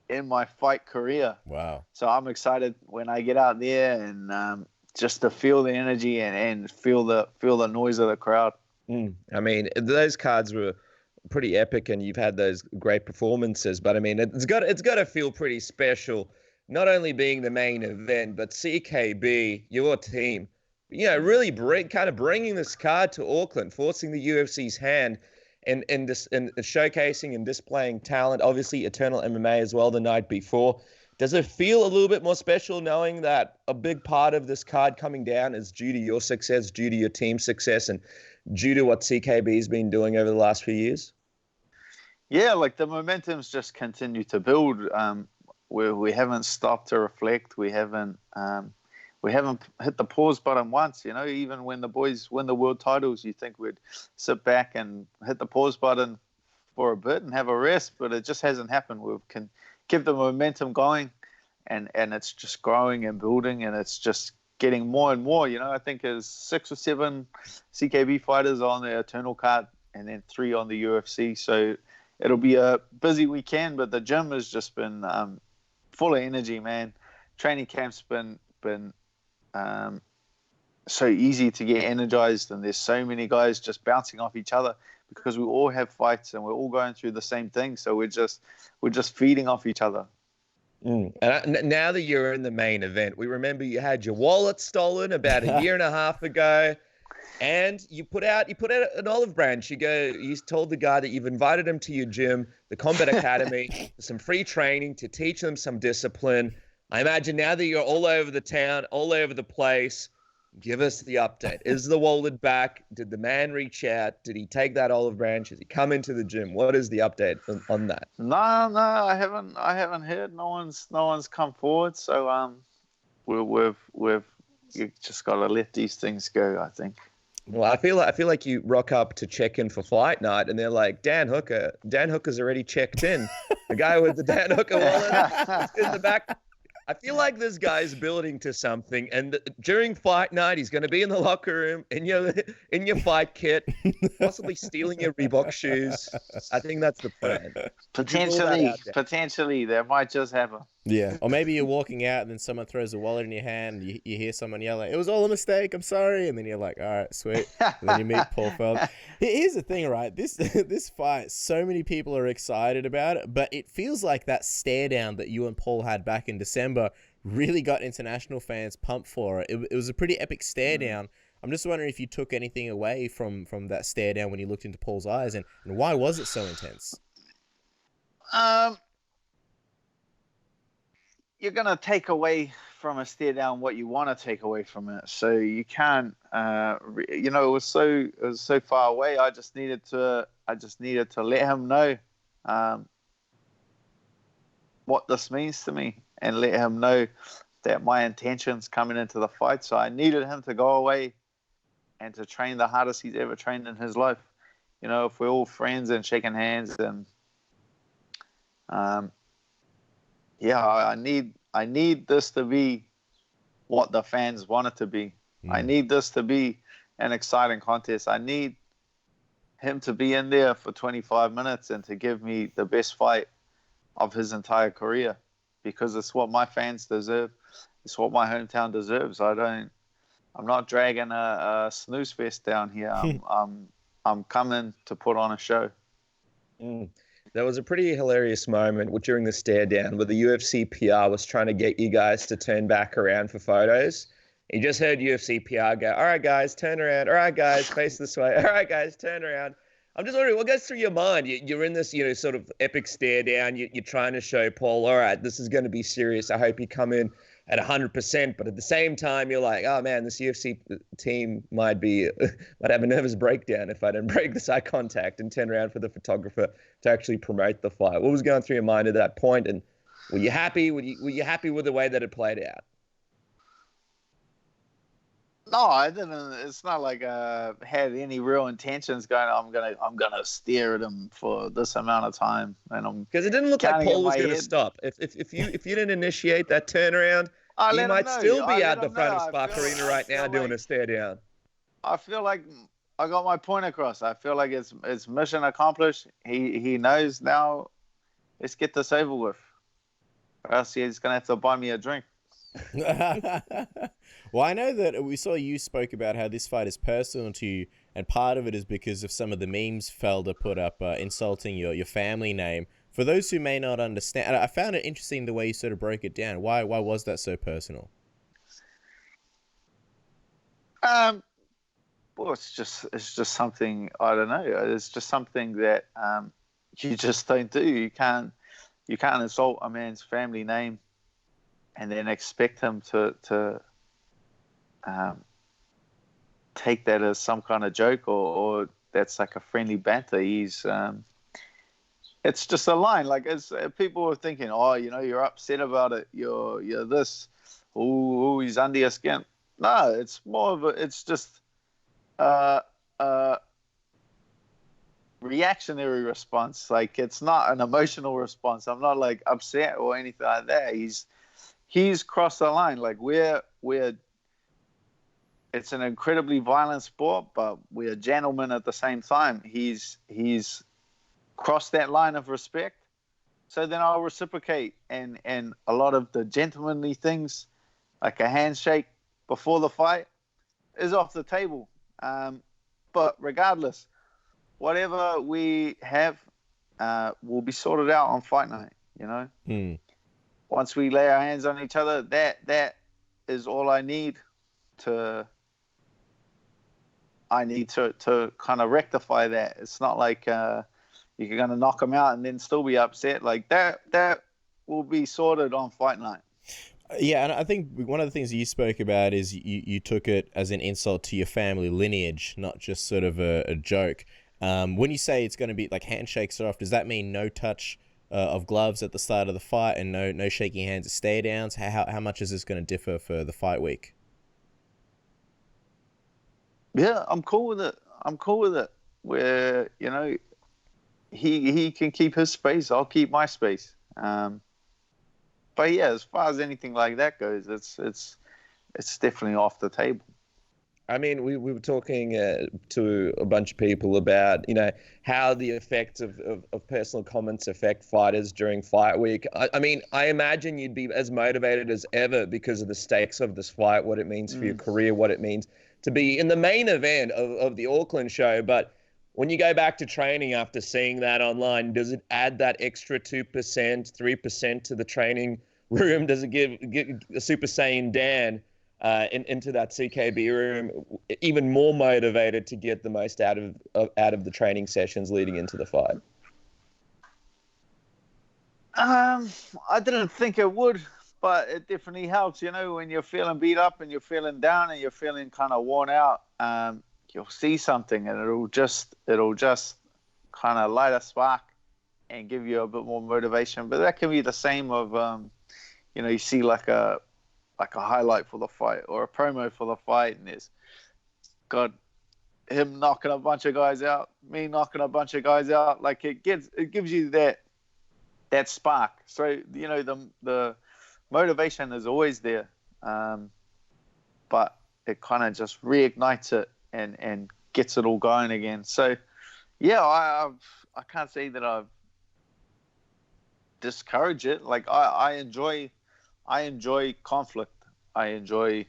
[SPEAKER 10] in my fight career.
[SPEAKER 5] Wow.
[SPEAKER 10] So I'm excited when I get out there and just to feel the energy and feel the noise of the crowd.
[SPEAKER 7] I mean, those cards were pretty epic, and you've had those great performances, but I mean, it's got to feel pretty special, not only being the main event, but CKB, your team, really bringing this card to Auckland, forcing the UFC's hand, and showcasing and displaying talent. Obviously, Eternal MMA as well the night before. Does it feel a little bit more special knowing that a big part of this card coming down is due to your success, due to your team's success, and due to what CKB's been doing over the last few years?
[SPEAKER 10] Yeah, like the momentum's just continued to build. We haven't stopped to reflect. We haven't hit the pause button once. Even when the boys win the world titles, you think we'd sit back and hit the pause button for a bit and have a rest, but it just hasn't happened. We can keep the momentum going, and it's just growing and building, and it's just getting more and more. I think there's 6 or 7 CKB fighters on the Eternal card, and then 3 on the UFC. So it'll be a busy weekend, but the gym has just been full of energy, man. Training camp's been so easy to get energized, and there's so many guys just bouncing off each other because we all have fights and we're all going through the same thing. So we're just feeding off each other.
[SPEAKER 7] And now that you're in the main event, we remember you had your wallet stolen about a year and a half ago, and you put out an olive branch. You told the guy that you've invited him to your gym, the Combat Academy, for some free training to teach them some discipline. I imagine now that you're all over the town, all over the place, give us the update. Is the wallet back? Did the man reach out? Did he take that olive branch? Has he come into the gym? What is the update on that?
[SPEAKER 10] No, I haven't heard. No one's come forward. So we've just got to let these things go, I think.
[SPEAKER 7] Well, I feel like you rock up to check in for fight night, and they're like, Dan Hooker's already checked in. The guy with the Dan Hooker wallet is in the back. I feel like this guy's building to something, and during fight night, he's going to be in the locker room in your fight kit, possibly stealing your Reebok shoes. I think that's the plan.
[SPEAKER 10] Potentially, that might just happen.
[SPEAKER 5] Yeah, or maybe you're walking out and then someone throws a wallet in your hand, and you hear someone yell, "It was all a mistake, I'm sorry," and then you're like, "All right, sweet." And then you meet Paul Felder. Here's the thing, right? This fight, so many people are excited about it, but it feels like that stare down that you and Paul had back in December really got international fans pumped for it. It was a pretty epic stare down. I'm just wondering if you took anything away from that stare down when you looked into Paul's eyes, and why was it so intense?
[SPEAKER 10] You're gonna take away from a stare down what you want to take away from it. So you can't. It was so far away. I just needed to let him know what this means to me, and let him know that my intentions coming into the fight. So I needed him to go away and to train the hardest he's ever trained in his life. If we're all friends and shaking hands, and I need this to be what the fans want it to be. I need this to be an exciting contest. I need him to be in there for 25 minutes and to give me the best fight of his entire career, because it's what my fans deserve. It's what my hometown deserves. I'm not dragging a snooze fest down here. I'm coming to put on a show.
[SPEAKER 7] There was a pretty hilarious moment during the stare down where the UFC PR was trying to get you guys to turn back around for photos. You just heard UFC PR go, "All right, guys, turn around. All right, guys, face this way. All right, guys, turn around." I'm just wondering, what goes through your mind? You're in this, sort of epic stare down. You're trying to show Paul, all right, this is going to be serious. I hope you come in at 100%. But at the same time, you're like, oh man, this UFC team might have a nervous breakdown if I don't break this eye contact and turn around for the photographer to actually promote the fight. What was going through your mind at that point? And were you happy? Were you happy with the way that it played out?
[SPEAKER 10] No, I didn't. It's not like I had any real intentions going, I'm gonna stare at him for this amount of time, and
[SPEAKER 7] because it didn't look like Paul was going to stop. If you didn't initiate that turnaround, he might still be out the front of Spark Arena right now doing a stare down.
[SPEAKER 10] I feel like I got my point across. I feel like it's mission accomplished. He knows now. Let's get this over with, or else he's gonna have to buy me a drink.
[SPEAKER 5] Well, I know that we saw you spoke about how this fight is personal to you, and part of it is because of some of the memes Felder put up insulting your family name. For those who may not understand, I found it interesting the way you sort of broke it down. Why was that so personal?
[SPEAKER 10] Well, it's just something, I don't know. It's just something that you just don't do. You can't insult a man's family name and then expect him to take that as some kind of joke or that's like a friendly banter. It's just a line. Like, people are thinking, oh, you're upset about it. You're this. Oh, he's under your skin. No, it's more it's just a reactionary response. Like, it's not an emotional response. I'm not like upset or anything like that. He's crossed the line. Like, it's an incredibly violent sport, but we're gentlemen at the same time. He's crossed that line of respect. So then I'll reciprocate, and a lot of the gentlemanly things, like a handshake before the fight, is off the table. But regardless, whatever we have will be sorted out on fight night, Once we lay our hands on each other, that is all I need to kind of rectify that. It's not like you're going to knock them out and then still be upset. Like, that will be sorted on fight night.
[SPEAKER 5] Yeah, and I think one of the things you spoke about is you took it as an insult to your family lineage, not just sort of a joke. When you say it's going to be like handshakes are off, does that mean no touch of gloves at the start of the fight and no shaking hands at stare downs? How much is this going to differ for the fight week?
[SPEAKER 10] Yeah, I'm cool with it. Where, he can keep his space, I'll keep my space. But yeah, as far as anything like that goes, it's definitely off the table.
[SPEAKER 7] I mean, we were talking to a bunch of people about, how the effects of personal comments affect fighters during fight week. I mean, I imagine you'd be as motivated as ever because of the stakes of this fight, what it means for your career, what it means to be in the main event of the Auckland show. But when you go back to training after seeing that online, does it add that extra 2%, 3% to the training room? Does it give a Super Saiyan Dan into that CKB room, even more motivated to get the most out of the training sessions leading into the fight?
[SPEAKER 10] I didn't think it would, but it definitely helps. You know, when you're feeling beat up and you're feeling down and you're feeling kind of worn out, you'll see something and it'll just kind of light a spark and give you a bit more motivation. But that can be the same of, you see like a highlight for the fight or a promo for the fight, and there's got him knocking a bunch of guys out, me knocking a bunch of guys out. Like it gives you that spark. So the motivation is always there, but it kind of just reignites it and gets it all going again. So yeah, I can't say that I've discouraged it. Like I enjoy conflict. I enjoy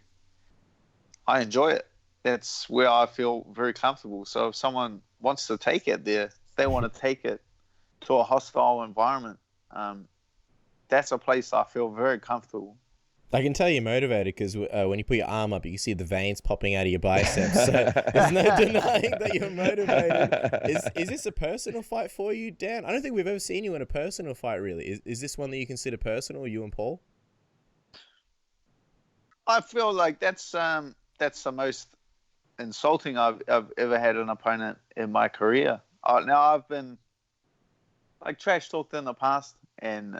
[SPEAKER 10] it. That's where I feel very comfortable. So if someone wants to take it there, they want to take it to a hostile environment. That's a place I feel very comfortable.
[SPEAKER 5] I can tell you're motivated because when you put your arm up, you can see the veins popping out of your biceps. So there's no denying that you're motivated. Is this a personal fight for you, Dan? I don't think we've ever seen you in a personal fight, really. Is this one that you consider personal, you and Paul?
[SPEAKER 10] I feel like that's the most insulting I've ever had an opponent in my career. Now I've been like trash talked in the past and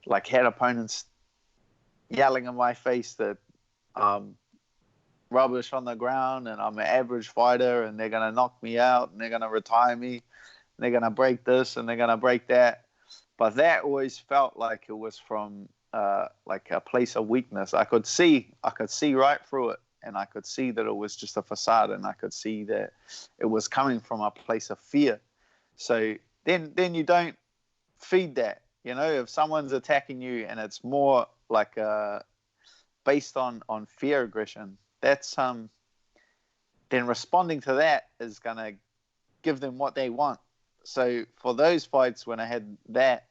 [SPEAKER 10] like had opponents yelling in my face that I'm rubbish on the ground and I'm an average fighter and they're gonna knock me out and they're gonna retire me and they're gonna break this and they're gonna break that. But that always felt like it was from like a place of weakness. I could see right through it, and I could see that it was just a facade, and I could see that it was coming from a place of fear. So then you don't feed that. If someone's attacking you and it's more like based on fear aggression, that's then responding to that is gonna give them what they want. So for those fights when I had that,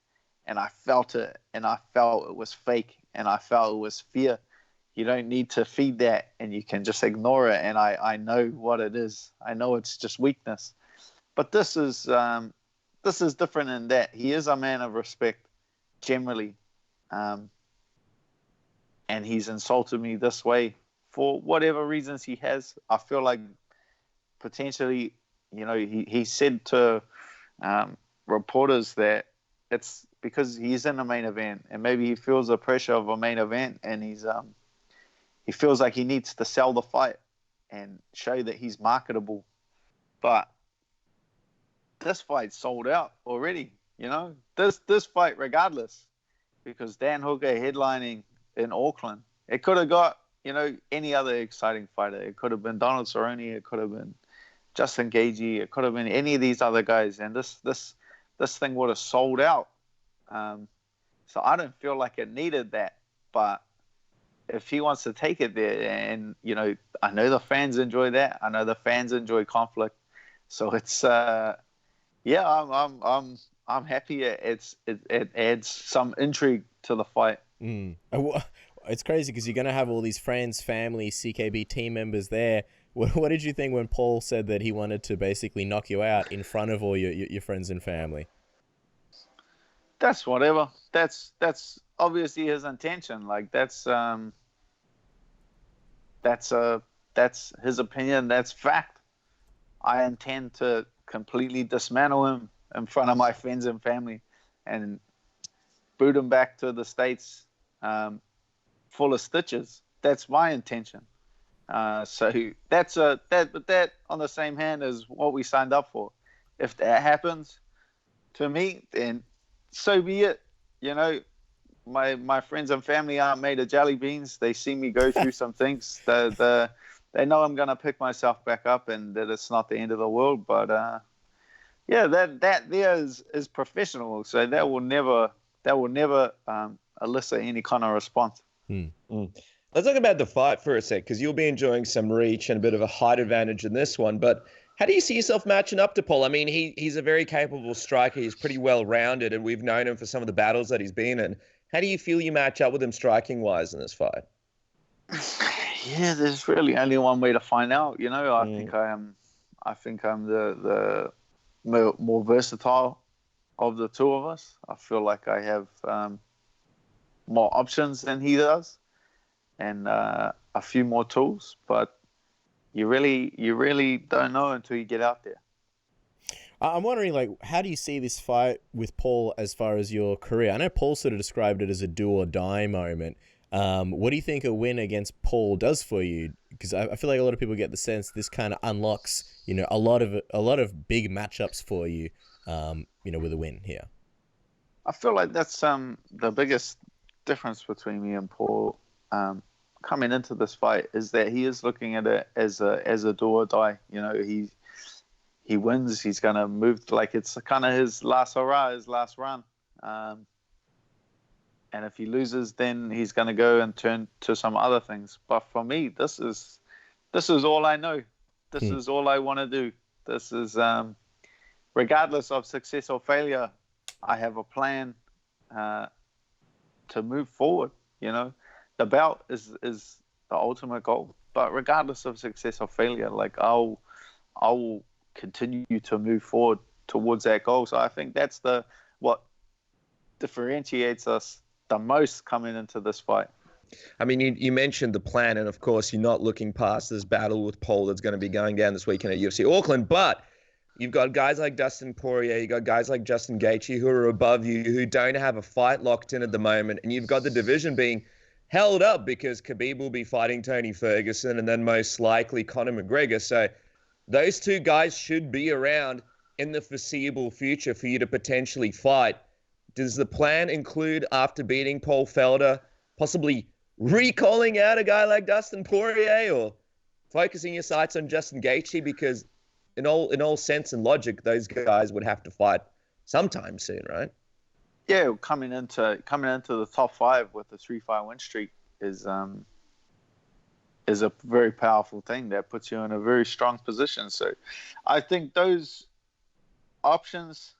[SPEAKER 10] and I felt it, and I felt it was fake, and I felt it was fear. You don't need to feed that, and you can just ignore it. And I know what it is. I know it's just weakness. But this is different in that he is a man of respect, generally, and he's insulted me this way for whatever reasons he has. I feel like potentially, he said to reporters that it's because he's in a main event and maybe he feels the pressure of a main event and he feels like he needs to sell the fight and show that he's marketable. But this fight's sold out already, this fight regardless, because Dan Hooker headlining in Auckland, it could have got, any other exciting fighter. It could have been Donald Cerrone, it could have been Justin Gaethje, it could have been any of these other guys, and this thing would have sold out. So I don't feel like it needed that. But if he wants to take it there, and I know the fans enjoy that. I know the fans enjoy conflict. So it's I'm happy. It adds some intrigue to the fight.
[SPEAKER 5] It's crazy because you're gonna have all these friends, family, CKB team members there. What did you think when Paul said that he wanted to basically knock you out in front of all your friends and family?
[SPEAKER 10] That's whatever. That's obviously his intention. Like that's his opinion. That's fact. I intend to completely dismantle him in front of my friends and family, and boot him back to the States, full of stitches. That's my intention. So that on the same hand is what we signed up for. If that happens to me, then so be it. My friends and family aren't made of jelly beans. They see me go through some things. They know I'm gonna pick myself back up and that it's not the end of the world. But that there is professional. So that will never elicit any kind of response.
[SPEAKER 7] Let's talk about the fight for a sec, because you'll be enjoying some reach and a bit of a height advantage in this one. But how do you see yourself matching up to Paul? I mean, he's a very capable striker. He's pretty well-rounded, and we've known him for some of the battles that he's been in. How do you feel you match up with him striking-wise in this fight?
[SPEAKER 10] Yeah, there's really only one way to find out. You know, I think I'm the more versatile of the two of us. I feel like I have more options than he does, and a few more tools. But you really don't know until you get out there.
[SPEAKER 5] I'm wondering, like, how do you see this fight with Paul as far as your career? I know Paul sort of described it as a do or die moment. What do you think a win against Paul does for you? Because I feel like a lot of people get the sense this kind of unlocks, you know, a lot of big matchups for you, you know, with a win here.
[SPEAKER 10] I feel like that's the biggest difference between me and Paul coming into this fight is that he is looking at it as a do or die. You know, he wins, he's gonna move like it's kind of his last hurrah, his last run. And if he loses, then he's going to go and turn to some other things. But for me, this is all I know. This is all I want to do. This is, regardless of success or failure, I have a plan to move forward. You know, the belt is the ultimate goal. But regardless of success or failure, like I will continue to move forward towards that goal. So I think that's what differentiates us the most coming into this fight.
[SPEAKER 7] I mean, you mentioned the plan, and of course, you're not looking past this battle with Paul that's going to be going down this weekend at UFC Auckland, but you've got guys like Dustin Poirier, you've got guys like Justin Gaethje who are above you, who don't have a fight locked in at the moment, and you've got the division being held up because Khabib will be fighting Tony Ferguson and then most likely Conor McGregor. So those two guys should be around in the foreseeable future for you to potentially fight. Does the plan include, after beating Paul Felder, possibly recalling out a guy like Dustin Poirier or focusing your sights on Justin Gaethje? Because in all sense and logic, those guys would have to fight sometime soon, right?
[SPEAKER 10] Yeah, coming into the top 5 with a 3-fight win streak is a very powerful thing that puts you in a very strong position. So I think those options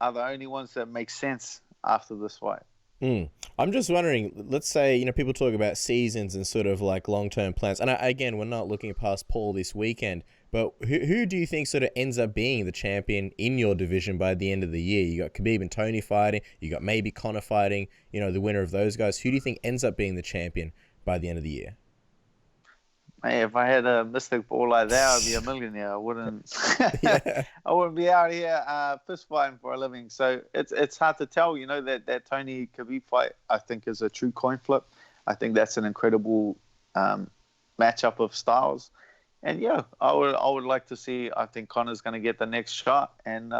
[SPEAKER 10] are the only ones that make sense after this fight.
[SPEAKER 5] I'm just wondering, let's say, you know, people talk about seasons and sort of like long-term plans. And again, we're not looking past Paul this weekend, but who do you think sort of ends up being the champion in your division by the end of the year? You got Khabib and Tony fighting, you got maybe Conor fighting, you know, the winner of those guys. Who do you think ends up being the champion by the end of the year?
[SPEAKER 10] Hey, if I had a mystic ball like that, I'd be a millionaire. I wouldn't. I wouldn't be out here fist fighting for a living. So it's hard to tell. You know, that Tony Khabib fight, I think, is a true coin flip. I think that's an incredible matchup of styles. And yeah, I would like to see. I think Conor's going to get the next shot. And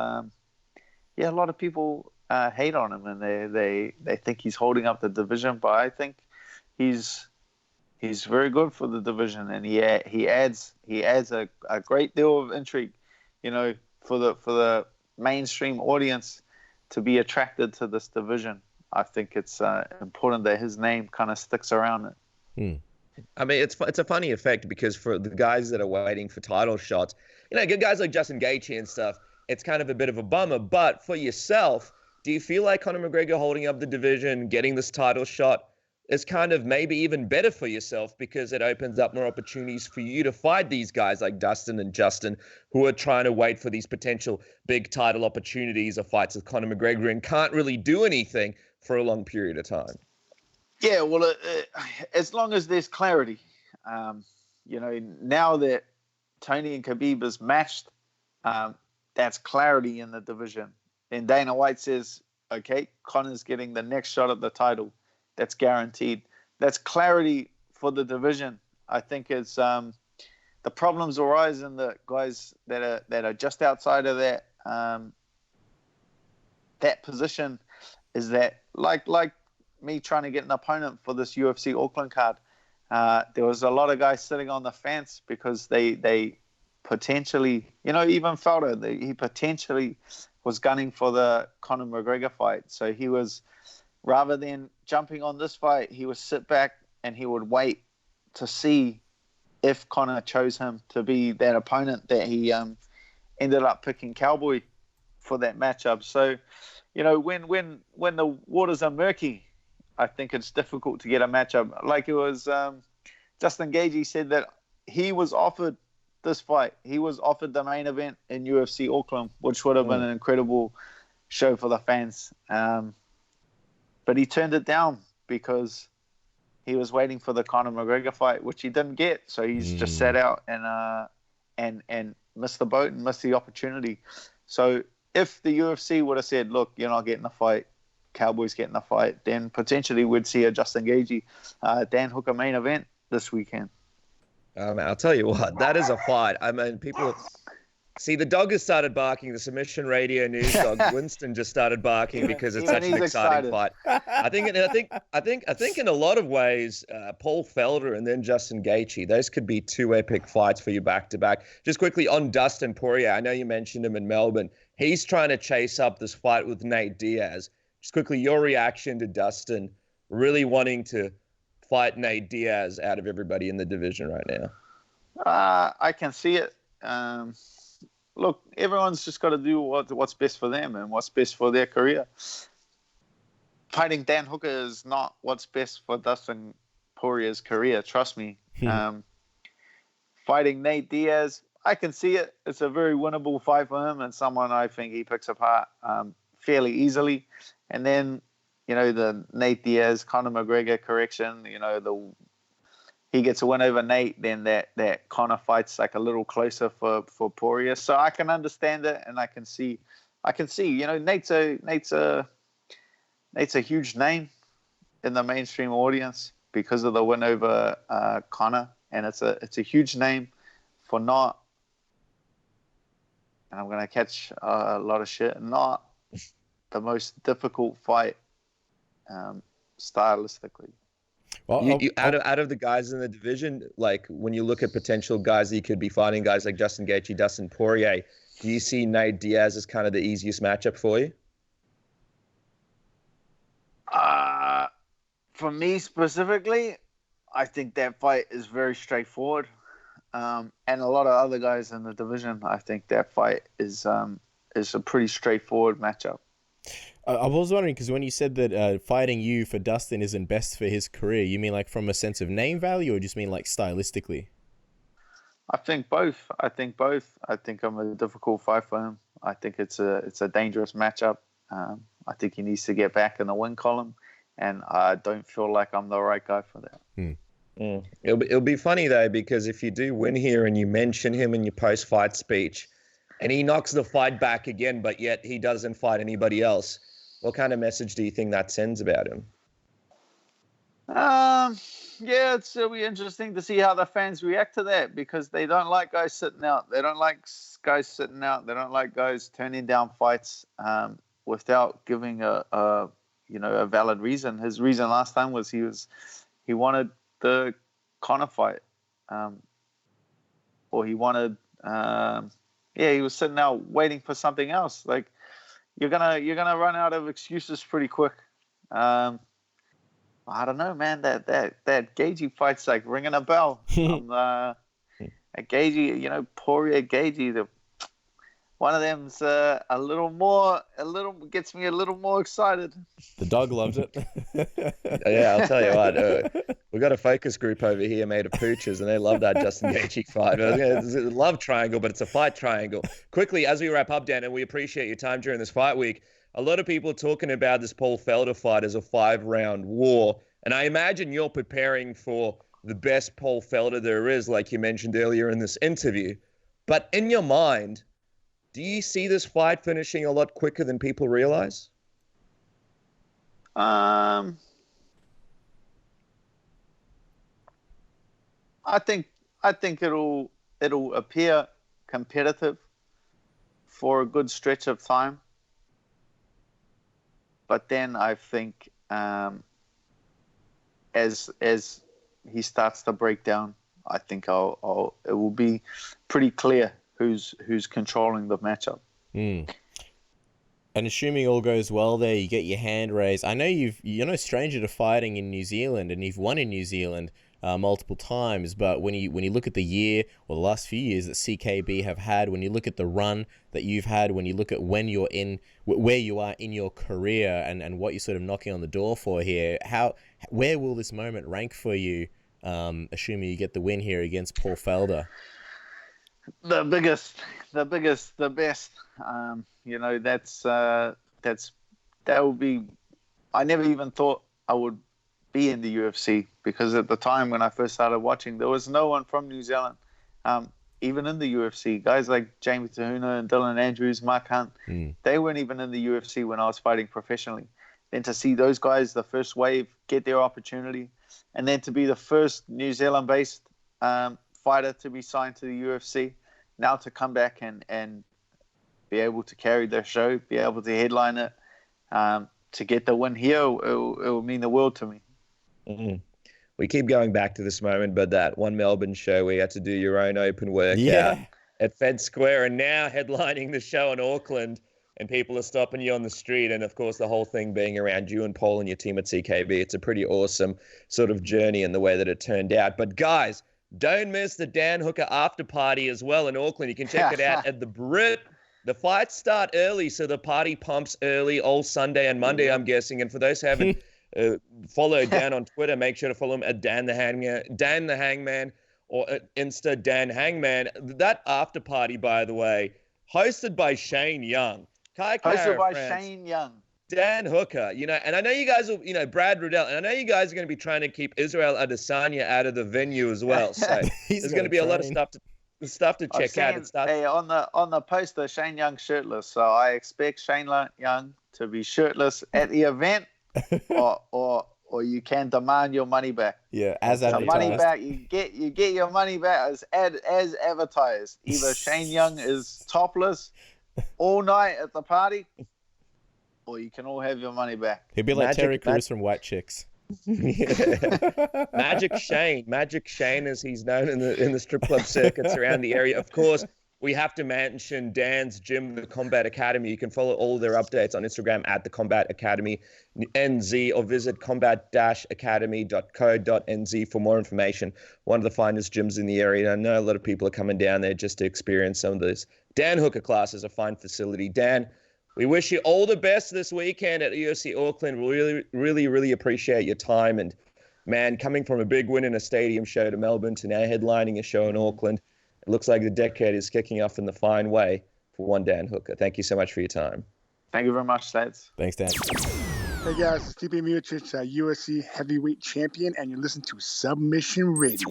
[SPEAKER 10] yeah, a lot of people hate on him and they think he's holding up the division, but I think he's very good for the division, and he adds a great deal of intrigue, you know, for the mainstream audience to be attracted to this division. I think it's important that his name kind of sticks around it.
[SPEAKER 7] I mean, it's a funny effect because for the guys that are waiting for title shots, you know, guys like Justin Gaethje and stuff, it's kind of a bit of a bummer. But for yourself, do you feel like Conor McGregor holding up the division, getting this title shot, is kind of maybe even better for yourself because it opens up more opportunities for you to fight these guys like Dustin and Justin who are trying to wait for these potential big title opportunities or fights with Conor McGregor and can't really do anything for a long period of time?
[SPEAKER 10] Yeah, well, as long as there's clarity, you know, now that Tony and Khabib is matched, that's clarity in the division. And Dana White says, okay, Conor's getting the next shot at the title. That's guaranteed. That's clarity for the division. I think it's the problems arise in the guys that are just outside of that that position. Is that like me trying to get an opponent for this UFC Auckland card? There was a lot of guys sitting on the fence because they potentially, you know, even Felder, he potentially was gunning for the Conor McGregor fight. So he was, rather than jumping on this fight, he would sit back and he would wait to see if Conor chose him to be that opponent that he ended up picking Cowboy for that matchup. So when the waters are murky, I think it's difficult to get a matchup. Like it was Justin Gaethje said that he was offered this fight. He was offered the main event in UFC Auckland, which would have been an incredible show for the fans. But he turned it down because he was waiting for the Conor McGregor fight, which he didn't get. So he's just sat out and missed the boat and missed the opportunity. So if the UFC would have said, look, you're not getting the fight, Cowboys getting the fight, then potentially we'd see a Justin Gaethje, Dan Hooker main event this weekend.
[SPEAKER 7] I'll tell you what, that is a fight. I mean, people see the dog has started barking. The Submission Radio news dog Winston just started barking because it's such an exciting fight. I think in a lot of ways, Paul Felder and then Justin Gaethje, those could be two epic fights for you back to back. Just quickly on Dustin Poirier, I know you mentioned him in Melbourne. He's trying to chase up this fight with Nate Diaz. Just quickly, your reaction to Dustin really wanting to fight Nate Diaz out of everybody in the division right now?
[SPEAKER 10] I can see it. Look, everyone's just got to do what's best for them and what's best for their career. Fighting Dan Hooker is not what's best for Dustin Poirier's career, trust me. Fighting Nate Diaz, I can see it. It's a very winnable fight for him and someone I think he picks apart fairly easily. And then, the Nate Diaz, Conor McGregor correction, he gets a win over Nate, then that Conor fight's like a little closer for Poirier. So I can understand it, and I can see, Nate's a huge name in the mainstream audience because of the win over Conor, and it's a huge name for not, and I'm gonna catch a lot of shit, not the most difficult fight stylistically.
[SPEAKER 7] Well, out of the guys in the division, like when you look at potential guys that you could be fighting, guys like Justin Gaethje, Dustin Poirier, do you see Nate Diaz as kind of the easiest matchup for you?
[SPEAKER 10] For me specifically, I think that fight is very straightforward. And a lot of other guys in the division, I think that fight is a pretty straightforward matchup.
[SPEAKER 5] I was wondering, because when you said that fighting you for Dustin isn't best for his career, you mean like from a sense of name value, or just mean like stylistically?
[SPEAKER 10] I think both. I think I'm a difficult fight for him. I think it's a dangerous matchup. I think he needs to get back in the win column, and I don't feel like I'm the right guy for that.
[SPEAKER 7] It'll be funny though, because if you do win here and you mention him in your post-fight speech, and he knocks the fight back again, but yet he doesn't fight anybody else, what kind of message do you think that sends about him?
[SPEAKER 10] Yeah, it'll be interesting to see how the fans react to that, because they don't like guys sitting out. They don't like guys sitting out. They don't like guys turning down fights without giving a valid reason. His reason last time was he wanted the Conor fight, or he wanted he was sitting out waiting for something else. Like, you're gonna run out of excuses pretty quick. I don't know, man. That Gaethje fight's like ringing a bell. Gaethje, Poirier, Gaethje. One of them's gets me a little more excited.
[SPEAKER 5] The dog loves it.
[SPEAKER 7] Yeah, I'll tell you what. We've got a focus group over here made of pooches, and they love that Justin Gaethje fight. It's a love triangle, but it's a fight triangle. Quickly, as we wrap up, Dan, and we appreciate your time during this fight week, a lot of people are talking about this Paul Felder fight as a 5-round war, and I imagine you're preparing for the best Paul Felder there is, like you mentioned earlier in this interview. But in your mind, do you see this fight finishing a lot quicker than people realize?
[SPEAKER 10] I think it'll appear competitive for a good stretch of time, but then I think as he starts to break down, I think it will be pretty clear who's controlling the matchup.
[SPEAKER 5] And assuming all goes well there, you get your hand raised. I know you're no stranger to fighting in New Zealand, and you've won in New Zealand. multiple times. But when you look at the year or the last few years that CKB have had, when you look at the run that you've had, when you look at when you're in where you are in your career and what you're sort of knocking on the door for here, where will this moment rank for you, assuming you get the win here against Paul Felder?
[SPEAKER 10] The biggest, the best. That will be. I never even thought I would be in the UFC, because at the time when I first started watching, there was no one from New Zealand, even in the UFC. Guys like Jamie Tahuna and Dylan Andrews, Mark Hunt, they weren't even in the UFC when I was fighting professionally. Then to see those guys, the first wave, get their opportunity, and then to be the first New Zealand-based fighter to be signed to the UFC, now to come back and be able to carry their show, be able to headline it, to get the win here, it will mean the world to me.
[SPEAKER 7] Mm-hmm. We keep going back to this moment, but that one Melbourne show where you had to do your own open workout at Fed Square, and now headlining the show in Auckland, and people are stopping you on the street, and of course the whole thing being around you and Paul and your team at CKB. It's a pretty awesome sort of journey in the way that it turned out. But guys, don't miss the Dan Hooker after party as well in Auckland. You can check it out at the Brit. The fights start early, so the party pumps early all Sunday and Monday, I'm guessing. And for those who haven't followed Dan on Twitter, make sure to follow him at Dan the Hangman, or at Insta Dan Hangman. That after party, by the way, hosted by Shane Young.
[SPEAKER 10] Hosted by Shane Young.
[SPEAKER 7] Dan Hooker, and I know you guys will, Brad Riddell, and I know you guys are going to be trying to keep Israel Adesanya out of the venue as well. So there's going to be a lot of stuff to check out.
[SPEAKER 10] Hey, on the poster, Shane Young shirtless. So I expect Shane Young to be shirtless at the event, or you can demand your money back.
[SPEAKER 5] Yeah, as advertised.
[SPEAKER 10] Money back. You get your money back as advertised. Either Shane Young is topless all night at the party, or you can all have your money back.
[SPEAKER 5] He'd be like Terry Crews from White Chicks.
[SPEAKER 7] Magic Shane, as he's known in the strip club circuits around the area. Of course, we have to mention Dan's gym, the Combat Academy. You can follow all their updates on Instagram at the Combat Academy NZ, or visit combat-academy.co.nz for more information. One of the finest gyms in the area. I know a lot of people are coming down there just to experience some of this. Dan Hooker class is a fine facility. Dan, we wish you all the best this weekend at UFC Auckland. We really, really, really appreciate your time. And, man, coming from a big win in a stadium show to Melbourne to now headlining a show in Auckland, it looks like the decade is kicking off in the fine way for one Dan Hooker. Thank you so much for your time.
[SPEAKER 10] Thank you very much, lads.
[SPEAKER 5] Thanks, Dan.
[SPEAKER 11] Hey, guys, it's Stipe Miocic, UFC heavyweight champion, and you're listening to Submission Radio.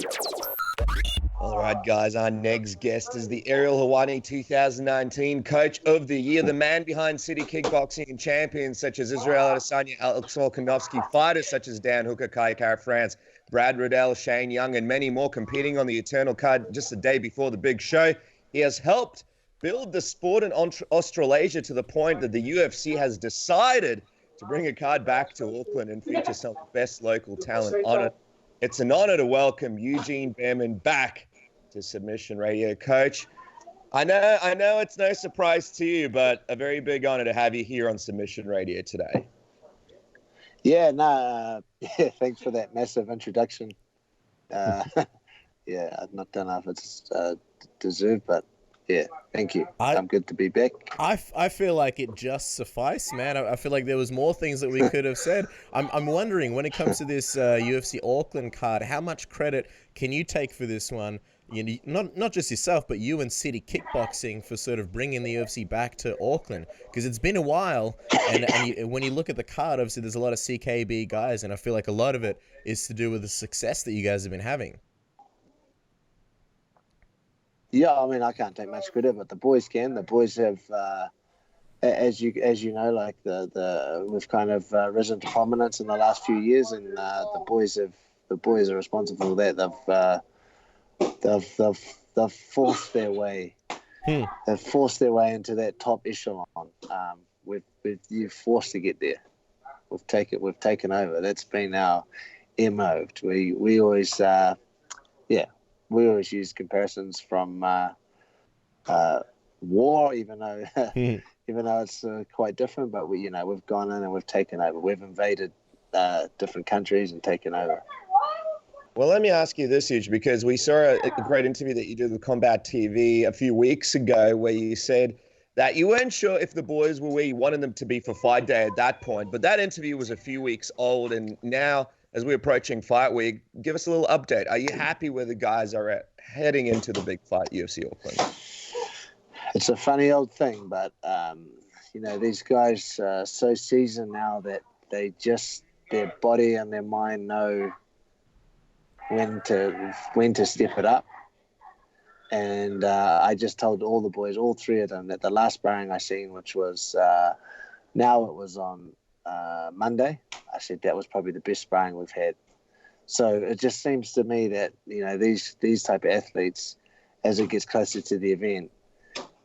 [SPEAKER 7] All right, guys, our next guest is the Ariel Helwani 2019 Coach of the Year, the man behind City Kickboxing and champions such as Israel Adesanya, Alex Volkanovski, fighters such as Dan Hooker, Kai Kara-France, Brad Riddell, Shane Young, and many more competing on the Eternal card just the day before the big show. He has helped build the sport in Australasia to the point that the UFC has decided to bring a card back to Auckland and feature some of the best local talent on it. It's an honor to welcome Eugene Bareman back to Submission Radio. Coach, I know it's no surprise to you, but a very big honor to have you here on Submission Radio today.
[SPEAKER 12] Thanks for that massive introduction. I'm not done if it's deserved, but yeah, thank you. I'm good to be back.
[SPEAKER 5] I feel like it just sufficed, man. I feel like there was more things that we could have said. I'm wondering, when it comes to this UFC Auckland card, how much credit can you take for this one? Not just yourself, but you and City Kickboxing for sort of bringing the UFC back to Auckland, because it's been a while. And when you look at the card, obviously there's a lot of CKB guys, and I feel like a lot of it is to do with the success that you guys have been having.
[SPEAKER 12] Yeah, I mean, I can't take much credit, but the boys can. The boys have, as you know, like we've kind of risen to prominence in the last few years, and the boys are responsible for that. They've forced their way. They've forced their way into that top echelon. You've forced to get there. We've taken over. That's been our MO. We always use comparisons from war, even though it's quite different. But we've gone in and we've taken over. We've invaded different countries and taken over.
[SPEAKER 7] Well, let me ask you this, Huge, because we saw a great interview that you did with Combat TV a few weeks ago where you said that you weren't sure if the boys were where you wanted them to be for fight day at that point. But that interview was a few weeks old. And now, as we're approaching fight week, give us a little update. Are you happy where the guys are at heading into the big fight, UFC Auckland?
[SPEAKER 12] It's a funny old thing, but, these guys are so seasoned now that their body and their mind know when to step it up. And I just told all the boys, all three of them, that the last sparring I seen, which was now it was on Monday, I said that was probably the best sparring we've had. So it just seems to me that these type of athletes, as it gets closer to the event,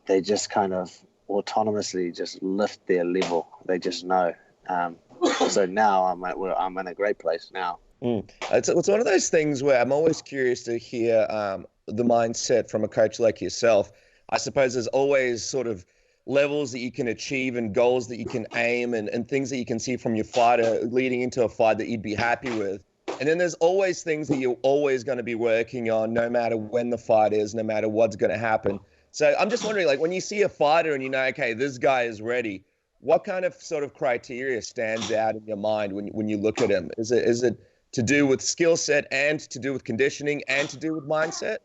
[SPEAKER 12] they just kind of autonomously just lift their level. They just know. So now I'm in a great place now.
[SPEAKER 7] It's one of those things where I'm always curious to hear the mindset from a coach like yourself. I suppose there's always sort of levels that you can achieve and goals that you can aim and things that you can see from your fighter leading into a fight that you'd be happy with. And then there's always things that you're always going to be working on no matter when the fight is, no matter what's going to happen. So I'm just wondering, like, when you see a fighter and you know, okay, this guy is ready, what kind of sort of criteria stands out in your mind when you look at him? Is it to do with skill set and to do with conditioning and to do with mindset?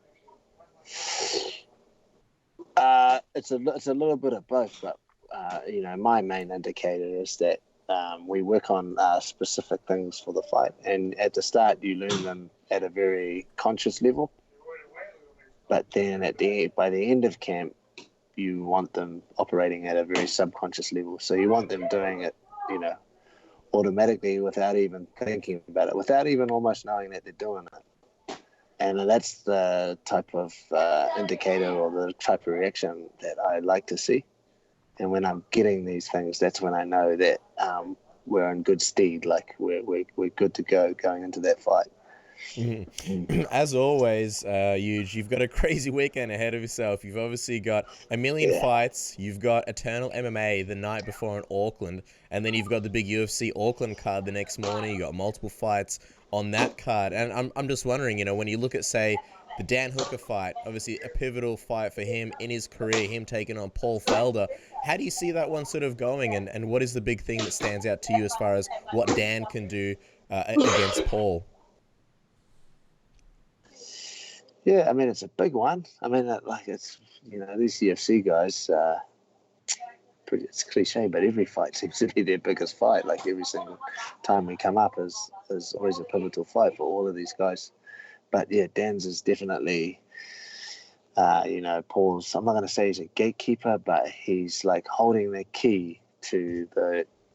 [SPEAKER 12] It's a little bit of both, but my main indicator is that we work on specific things for the fight, and at the start you learn them at a very conscious level, but then by the end of camp you want them operating at a very subconscious level. So you want them doing it, automatically without even thinking about it, without even almost knowing that they're doing it. And that's the type of indicator or the type of reaction that I like to see. And when I'm getting these things, that's when I know that we're in good stead, like we're good to go going into that fight.
[SPEAKER 5] As always, Huge, you've got a crazy weekend ahead of yourself. You've obviously got a million fights. You've got Eternal MMA the night before in Auckland, and then you've got the big UFC Auckland card the next morning. You got multiple fights on that card, and I'm just wondering, when you look at, say, the Dan Hooker fight, obviously a pivotal fight for him in his career, him taking on Paul Felder. How do you see that one sort of going, and what is the big thing that stands out to you as far as what Dan can do against Paul?
[SPEAKER 12] Yeah, I mean, it's a big one. I mean, it's, these UFC guys, it's cliche, but every fight seems to be their biggest fight. Like every single time we come up is always a pivotal fight for all of these guys. But yeah, Dan's is definitely, Paul's, I'm not going to say he's a gatekeeper, but he's like holding the key to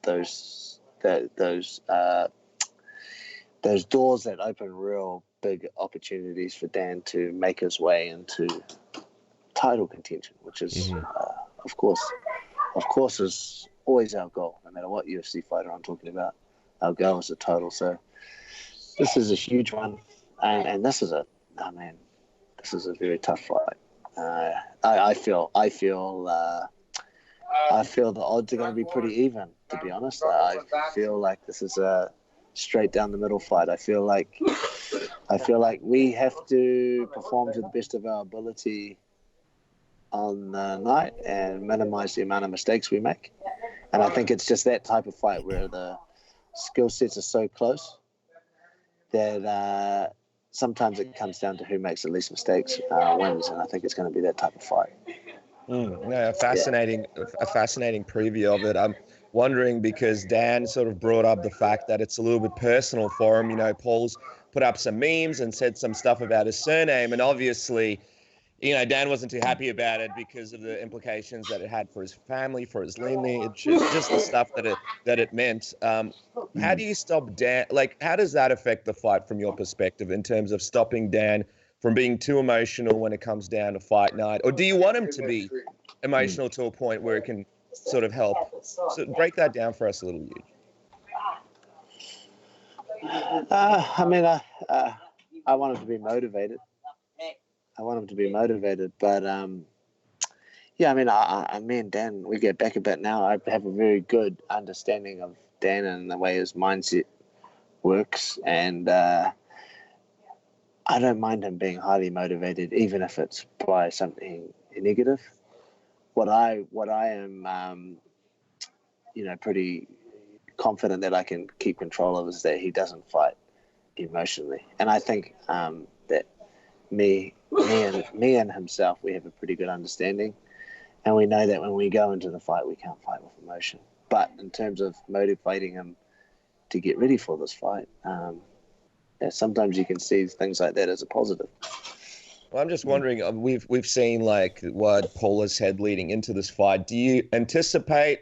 [SPEAKER 12] those doors that open real big opportunities for Dan to make his way into title contention, which is, of course, is always our goal. No matter what UFC fighter I'm talking about, our goal is the title. So this is a huge one, and this is a very tough fight. I feel the odds are going to be pretty even. To be honest, I feel like this is a straight down the middle fight. I feel like we have to perform to the best of our ability on the night and minimize the amount of mistakes we make. And I think it's just that type of fight where the skill sets are so close that sometimes it comes down to who makes the least mistakes wins. And I think it's going to be that type of fight.
[SPEAKER 7] A fascinating preview of it. I'm wondering, because Dan sort of brought up the fact that it's a little bit personal for him. Paul's put up some memes and said some stuff about his surname, and obviously, Dan wasn't too happy about it because of the implications that it had for his family, for his lineage, just the stuff that it meant. How do you stop Dan? Like, how does that affect the fight from your perspective in terms of stopping Dan from being too emotional when it comes down to fight night? Or do you want him to be emotional to a point where it can sort of help? So break that down for us a little, Huge.
[SPEAKER 12] I want him to be motivated. But me and Dan, we get back a bit now. I have a very good understanding of Dan and the way his mindset works, and I don't mind him being highly motivated, even if it's by something negative. What I am, pretty confident that I can keep control of is that he doesn't fight emotionally. And I think that me and himself, we have a pretty good understanding. And we know that when we go into the fight, we can't fight with emotion. But in terms of motivating him to get ready for this fight, sometimes you can see things like that as a positive.
[SPEAKER 7] Well, I'm just wondering, we've seen like what Paul has said leading into this fight. Do you anticipate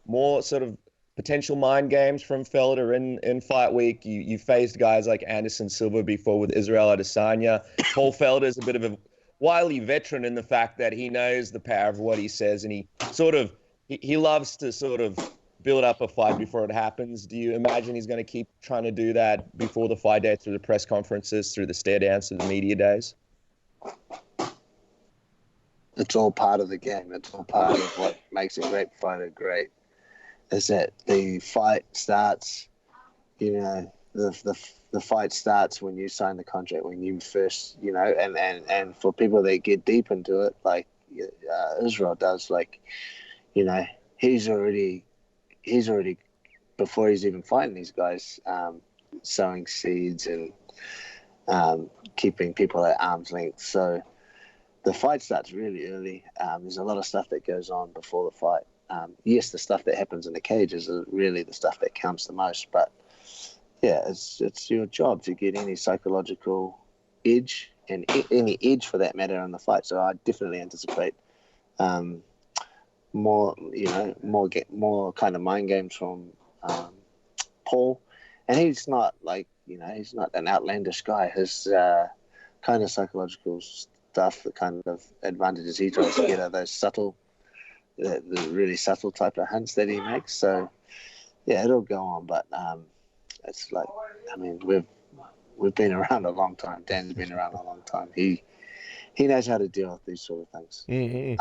[SPEAKER 7] more sort of potential mind games from Felder in fight week? You faced guys like Anderson Silva before with Israel Adesanya. Paul Felder is a bit of a wily veteran in the fact that he knows the power of what he says, and he loves to sort of build up a fight before it happens. Do you imagine he's going to keep trying to do that before the fight day, through the press conferences, through the stare downs, through the media days?
[SPEAKER 12] It's all part of the game. It's all part of what makes a great fighter great. Is that the fight starts, the fight starts when you sign the contract, when you first, and for people that get deep into it, like Israel does, like, he's already, before he's even fighting these guys, sowing seeds and keeping people at arm's length. So the fight starts really early. There's a lot of stuff that goes on before the fight. Yes, the stuff that happens in the cage is really the stuff that counts the most. But yeah, it's your job to get any psychological edge and any edge for that matter in the fight. So I definitely anticipate more kind of mind games from Paul. And he's not he's not an outlandish guy. His kind of psychological stuff, the kind of advantages he tries to get are those subtle, the really subtle type of hunts that he makes. So yeah, it'll go on, but it's like, we've been around a long time. Dan's been around a long time. He knows how to deal with these sort of things. Mm-hmm.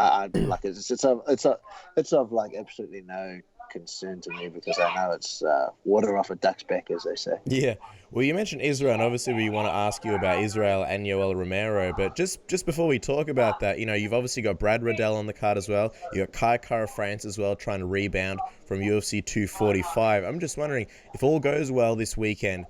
[SPEAKER 12] It's of like absolutely no concern to me, because I know it's water off a duck's back, as they say.
[SPEAKER 5] Yeah. Well, you mentioned Israel, and obviously we want to ask you about Israel and Yoel Romero, but just before we talk about that, you've obviously got Brad Riddell on the card as well. You got Kai Kara France as well, trying to rebound from UFC 245. I'm just wondering, if all goes well this weekend,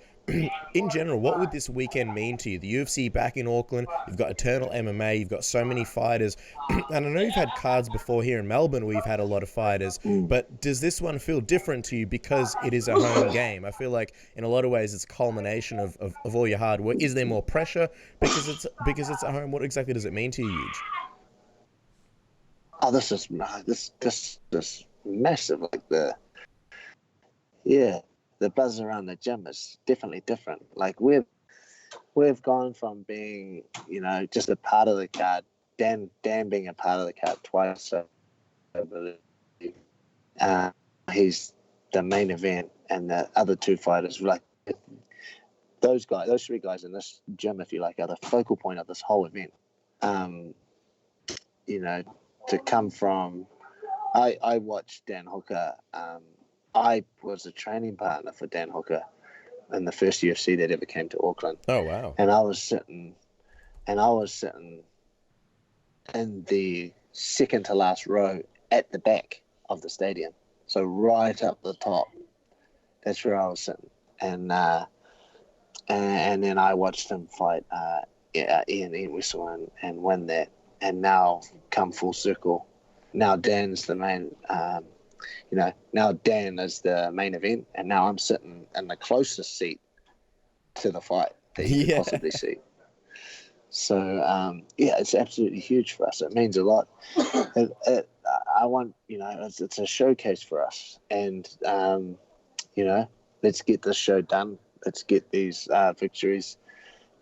[SPEAKER 5] in general, what would this weekend mean to you? The UFC back in Auckland, you've got Eternal MMA, you've got so many fighters, and I know you've had cards before here in Melbourne where you've had a lot of fighters, but does this one feel different to you because it is a home game? I feel like in a lot of ways it's a culmination of all your hard work. Is there more pressure because it's at home? What exactly does it mean to you, Huge?
[SPEAKER 12] Oh, this is massive. Like the buzz around the gym is definitely different. Like we've gone from being, just a part of the card, Dan being a part of the card twice, I believe. He's the main event, and the other two fighters, like those three guys in this gym, if you like, are the focal point of this whole event. To come from, I watched Dan Hooker. I was a training partner for Dan Hooker in the first UFC that ever came to Auckland.
[SPEAKER 5] Oh, wow.
[SPEAKER 12] And I was sitting in the second to last row at the back of the stadium. So right up the top. That's where I was sitting. And then I watched him fight Ian Entwistle and win that. And now come full circle. Now Dan's the main... now Dan is the main event, and now I'm sitting in the closest seat to the fight that you can possibly see. So, it's absolutely huge for us. It means a lot. It's a showcase for us. And, let's get this show done. Let's get these victories.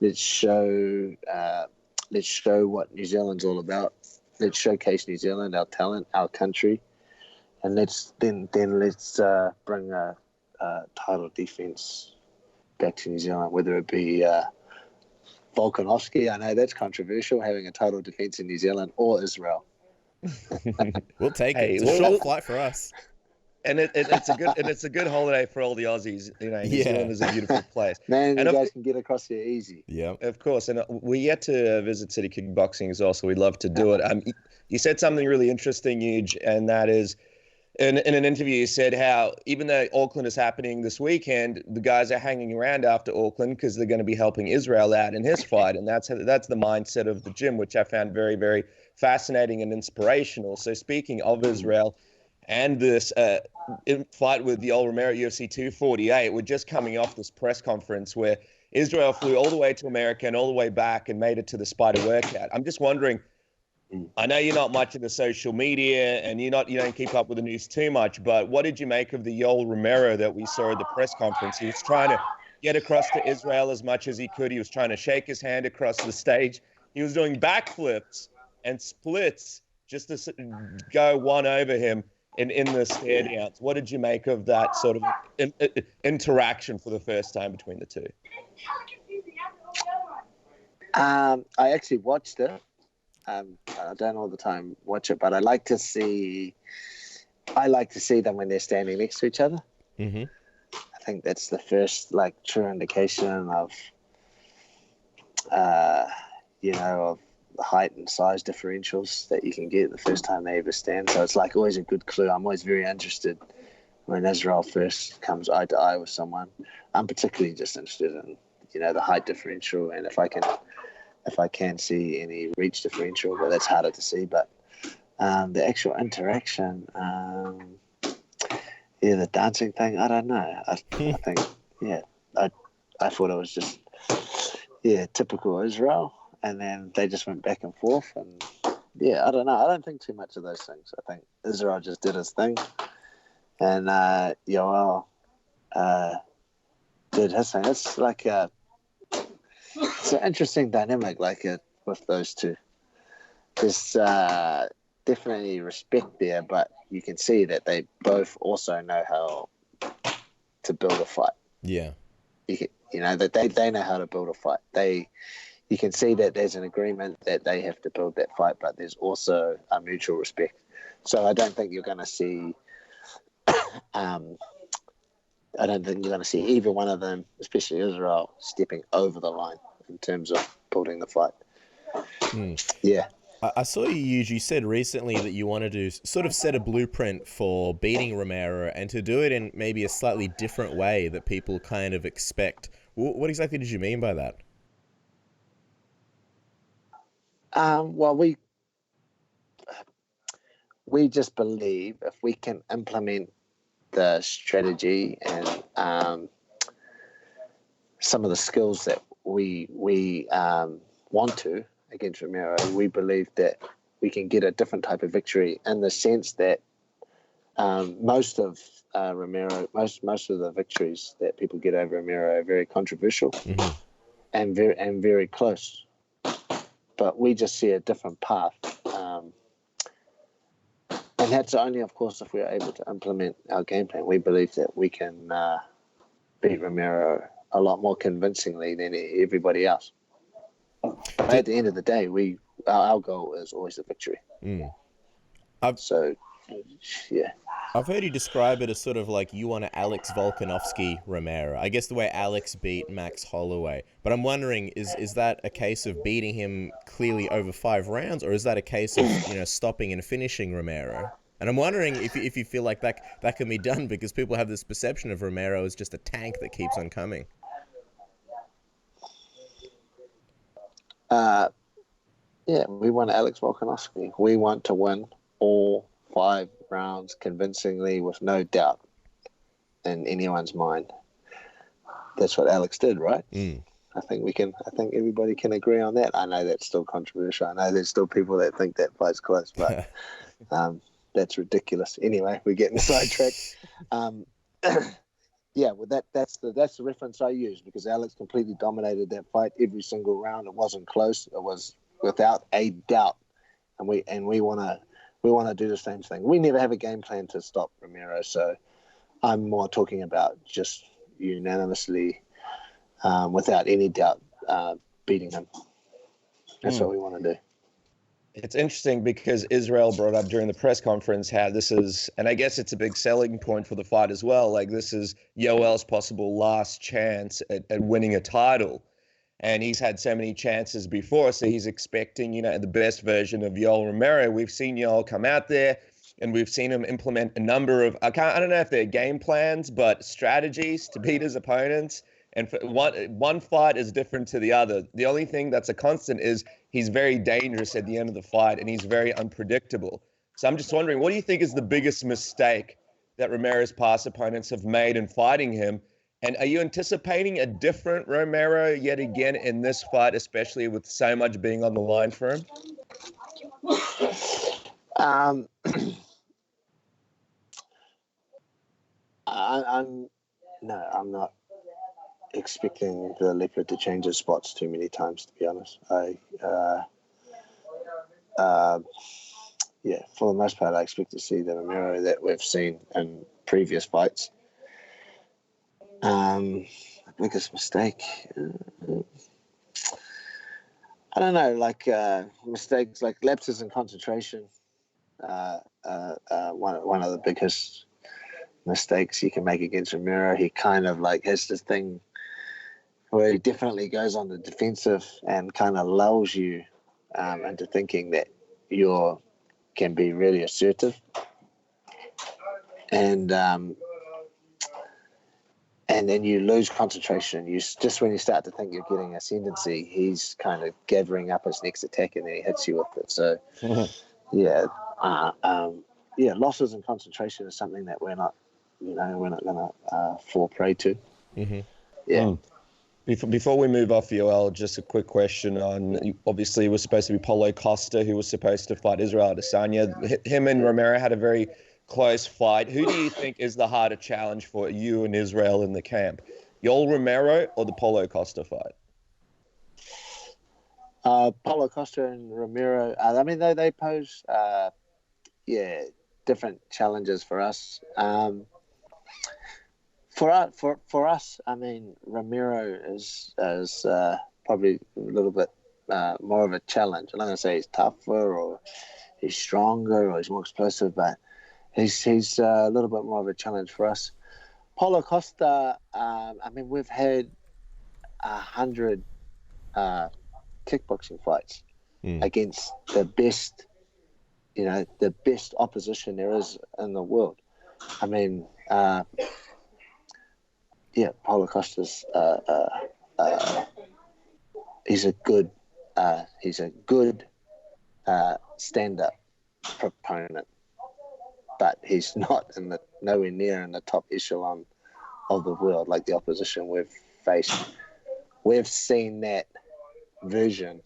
[SPEAKER 12] Let's show what New Zealand's all about. Let's showcase New Zealand, our talent, our country. And let's bring a title defense back to New Zealand, whether it be Volkanovski. I know that's controversial, having a title defense in New Zealand, or Israel.
[SPEAKER 5] We'll take it. It's a short flight for us.
[SPEAKER 7] And it's a good holiday for all the Aussies. You know, New Zealand is a beautiful place.
[SPEAKER 12] Man, you guys can get across here easy.
[SPEAKER 5] Yeah,
[SPEAKER 7] of course. And we're yet to visit City Kickboxing as well, so we'd love to do it. You said something really interesting, Huge, and that is, in an interview, you said how even though Auckland is happening this weekend, the guys are hanging around after Auckland because they're going to be helping Israel out in his fight, and that's the mindset of the gym, which I found very, very fascinating and inspirational. So speaking of Israel and this fight with Yoel Romero at UFC 248, we're just coming off this press conference where Israel flew all the way to America and all the way back and made it to the Spider workout. I'm just wondering, I know you're not much into social media and you don't keep up with the news too much, but what did you make of the Yoel Romero that we saw at the press conference? He was trying to get across to Israel as much as he could. He was trying to shake his hand across the stage. He was doing backflips and splits just to go one over him in the stare downs. What did you make of that sort of interaction for the first time between the two?
[SPEAKER 12] I actually watched it. I don't all the time watch it, but I like to see them when they're standing next to each other.
[SPEAKER 5] Mm-hmm.
[SPEAKER 12] I think that's the first true indication of of the height and size differentials that you can get the first time they ever stand. So it's always a good clue. I'm always very interested when Israel first comes eye to eye with someone. I'm particularly just interested in the height differential, and if I can see any reach differential, but that's harder to see. But the actual interaction, the dancing thing, I don't know. I think, I thought it was just, typical Israel. And then they just went back and forth. And, I don't know. I don't think too much of those things. I think Israel just did his thing. And Yoel did his thing. It's it's an interesting dynamic, with those two. There's definitely respect there, but you can see that they both also know how to build a fight.
[SPEAKER 5] Yeah.
[SPEAKER 12] That they know how to build a fight. You can see that there's an agreement that they have to build that fight, but there's also a mutual respect. So I don't think you're going to see. I don't think you're going to see either one of them, especially Israel, stepping over the line in terms of building the fight. Yeah.
[SPEAKER 5] I saw you said recently that you wanted to sort of set a blueprint for beating Romero and to do it in maybe a slightly different way that people kind of expect. What exactly did you mean by that?
[SPEAKER 12] Well, we just believe if we can implement the strategy and some of the skills that we want to against Romero, we believe that we can get a different type of victory in the sense that most of Romero, most of the victories that people get over Romero are very controversial and very close. But we just see a different path. And that's only, of course, if we're able to implement our game plan. We believe that we can beat Romero a lot more convincingly than everybody else. But at the end of the day, our goal is always the victory.
[SPEAKER 5] I've heard you describe it as sort of like you want an Alex Volkanovski Romero. I guess the way Alex beat Max Holloway. But I'm wondering, is that a case of beating him clearly over 5 rounds, or is that a case of stopping and finishing Romero? And I'm wondering if you feel like that can be done, because people have this perception of Romero as just a tank that keeps on coming.
[SPEAKER 12] We want Alex Volkanovski. We want to win all 5 rounds convincingly with no doubt in anyone's mind. That's what Alex did, right? I think everybody can agree on that. I know that's still controversial. I know there's still people that think that fight's close, but that's ridiculous. Anyway, we're getting sidetracked. That's the reference I use, because Alex completely dominated that fight every single round. It wasn't close. It was without a doubt. And we want to do the same thing. We never have a game plan to stop Romero, so I'm more talking about just unanimously, without any doubt, beating him. That's what we want to do.
[SPEAKER 7] It's interesting because Israel brought up during the press conference how this is, and I guess it's a big selling point for the fight as well. Like, this is Yoel's possible last chance at winning a title. And he's had so many chances before, so he's expecting, the best version of Yoel Romero. We've seen Yoel come out there, and we've seen him implement a number of, I don't know if they're game plans, but strategies to beat his opponents. And for one fight is different to the other. The only thing that's a constant is he's very dangerous at the end of the fight, and he's very unpredictable. So I'm just wondering, what do you think is the biggest mistake that Romero's past opponents have made in fighting him? And are you anticipating a different Romero yet again in this fight, especially with so much being on the line for him?
[SPEAKER 12] I'm not expecting the leopard to change his spots too many times, to be honest. For the most part, I expect to see the Romero that we've seen in previous fights. The biggest mistake, I don't know, mistakes like lapses in concentration. One of the biggest mistakes you can make against Romero. He kind of has this thing where he definitely goes on the defensive and kind of lulls you into thinking that you can be really assertive. And then you lose concentration. Just when you start to think you're getting ascendancy, he's kind of gathering up his next attack, and then he hits you with it. So, losses in concentration is something that we're not going to fall prey to.
[SPEAKER 7] Mm-hmm.
[SPEAKER 12] Yeah.
[SPEAKER 7] Before we move off Yoel, just a quick question on, obviously it was supposed to be Paulo Costa who was supposed to fight Israel Adesanya. Him and Romero had a very close fight. Who do you think is the harder challenge for you and Israel in the camp? Yoel Romero or the Paulo Costa fight?
[SPEAKER 12] Paulo Costa and Romero, they pose different challenges for us. For us, Romero is probably a little bit more of a challenge. I'm not going to say he's tougher or he's stronger or he's more explosive, but he's a little bit more of a challenge for us. Paulo Costa, we've had 100 kickboxing fights against the best, the best opposition there is in the world. Paulo Costa's he's a good stand-up proponent, but he's not nowhere near in the top echelon of the world like the opposition we've faced. We've seen that version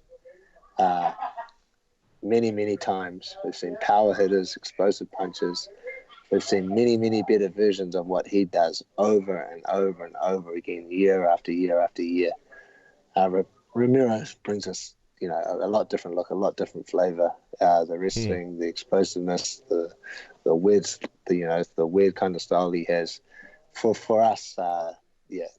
[SPEAKER 12] many times. We've seen power hitters, explosive punches. We've seen many better versions of what he does over and over and over again, year after year after year. Romero brings us, a lot different look, a lot different flavor. The wrestling, the explosiveness, the weird, the weird kind of style he has. For us,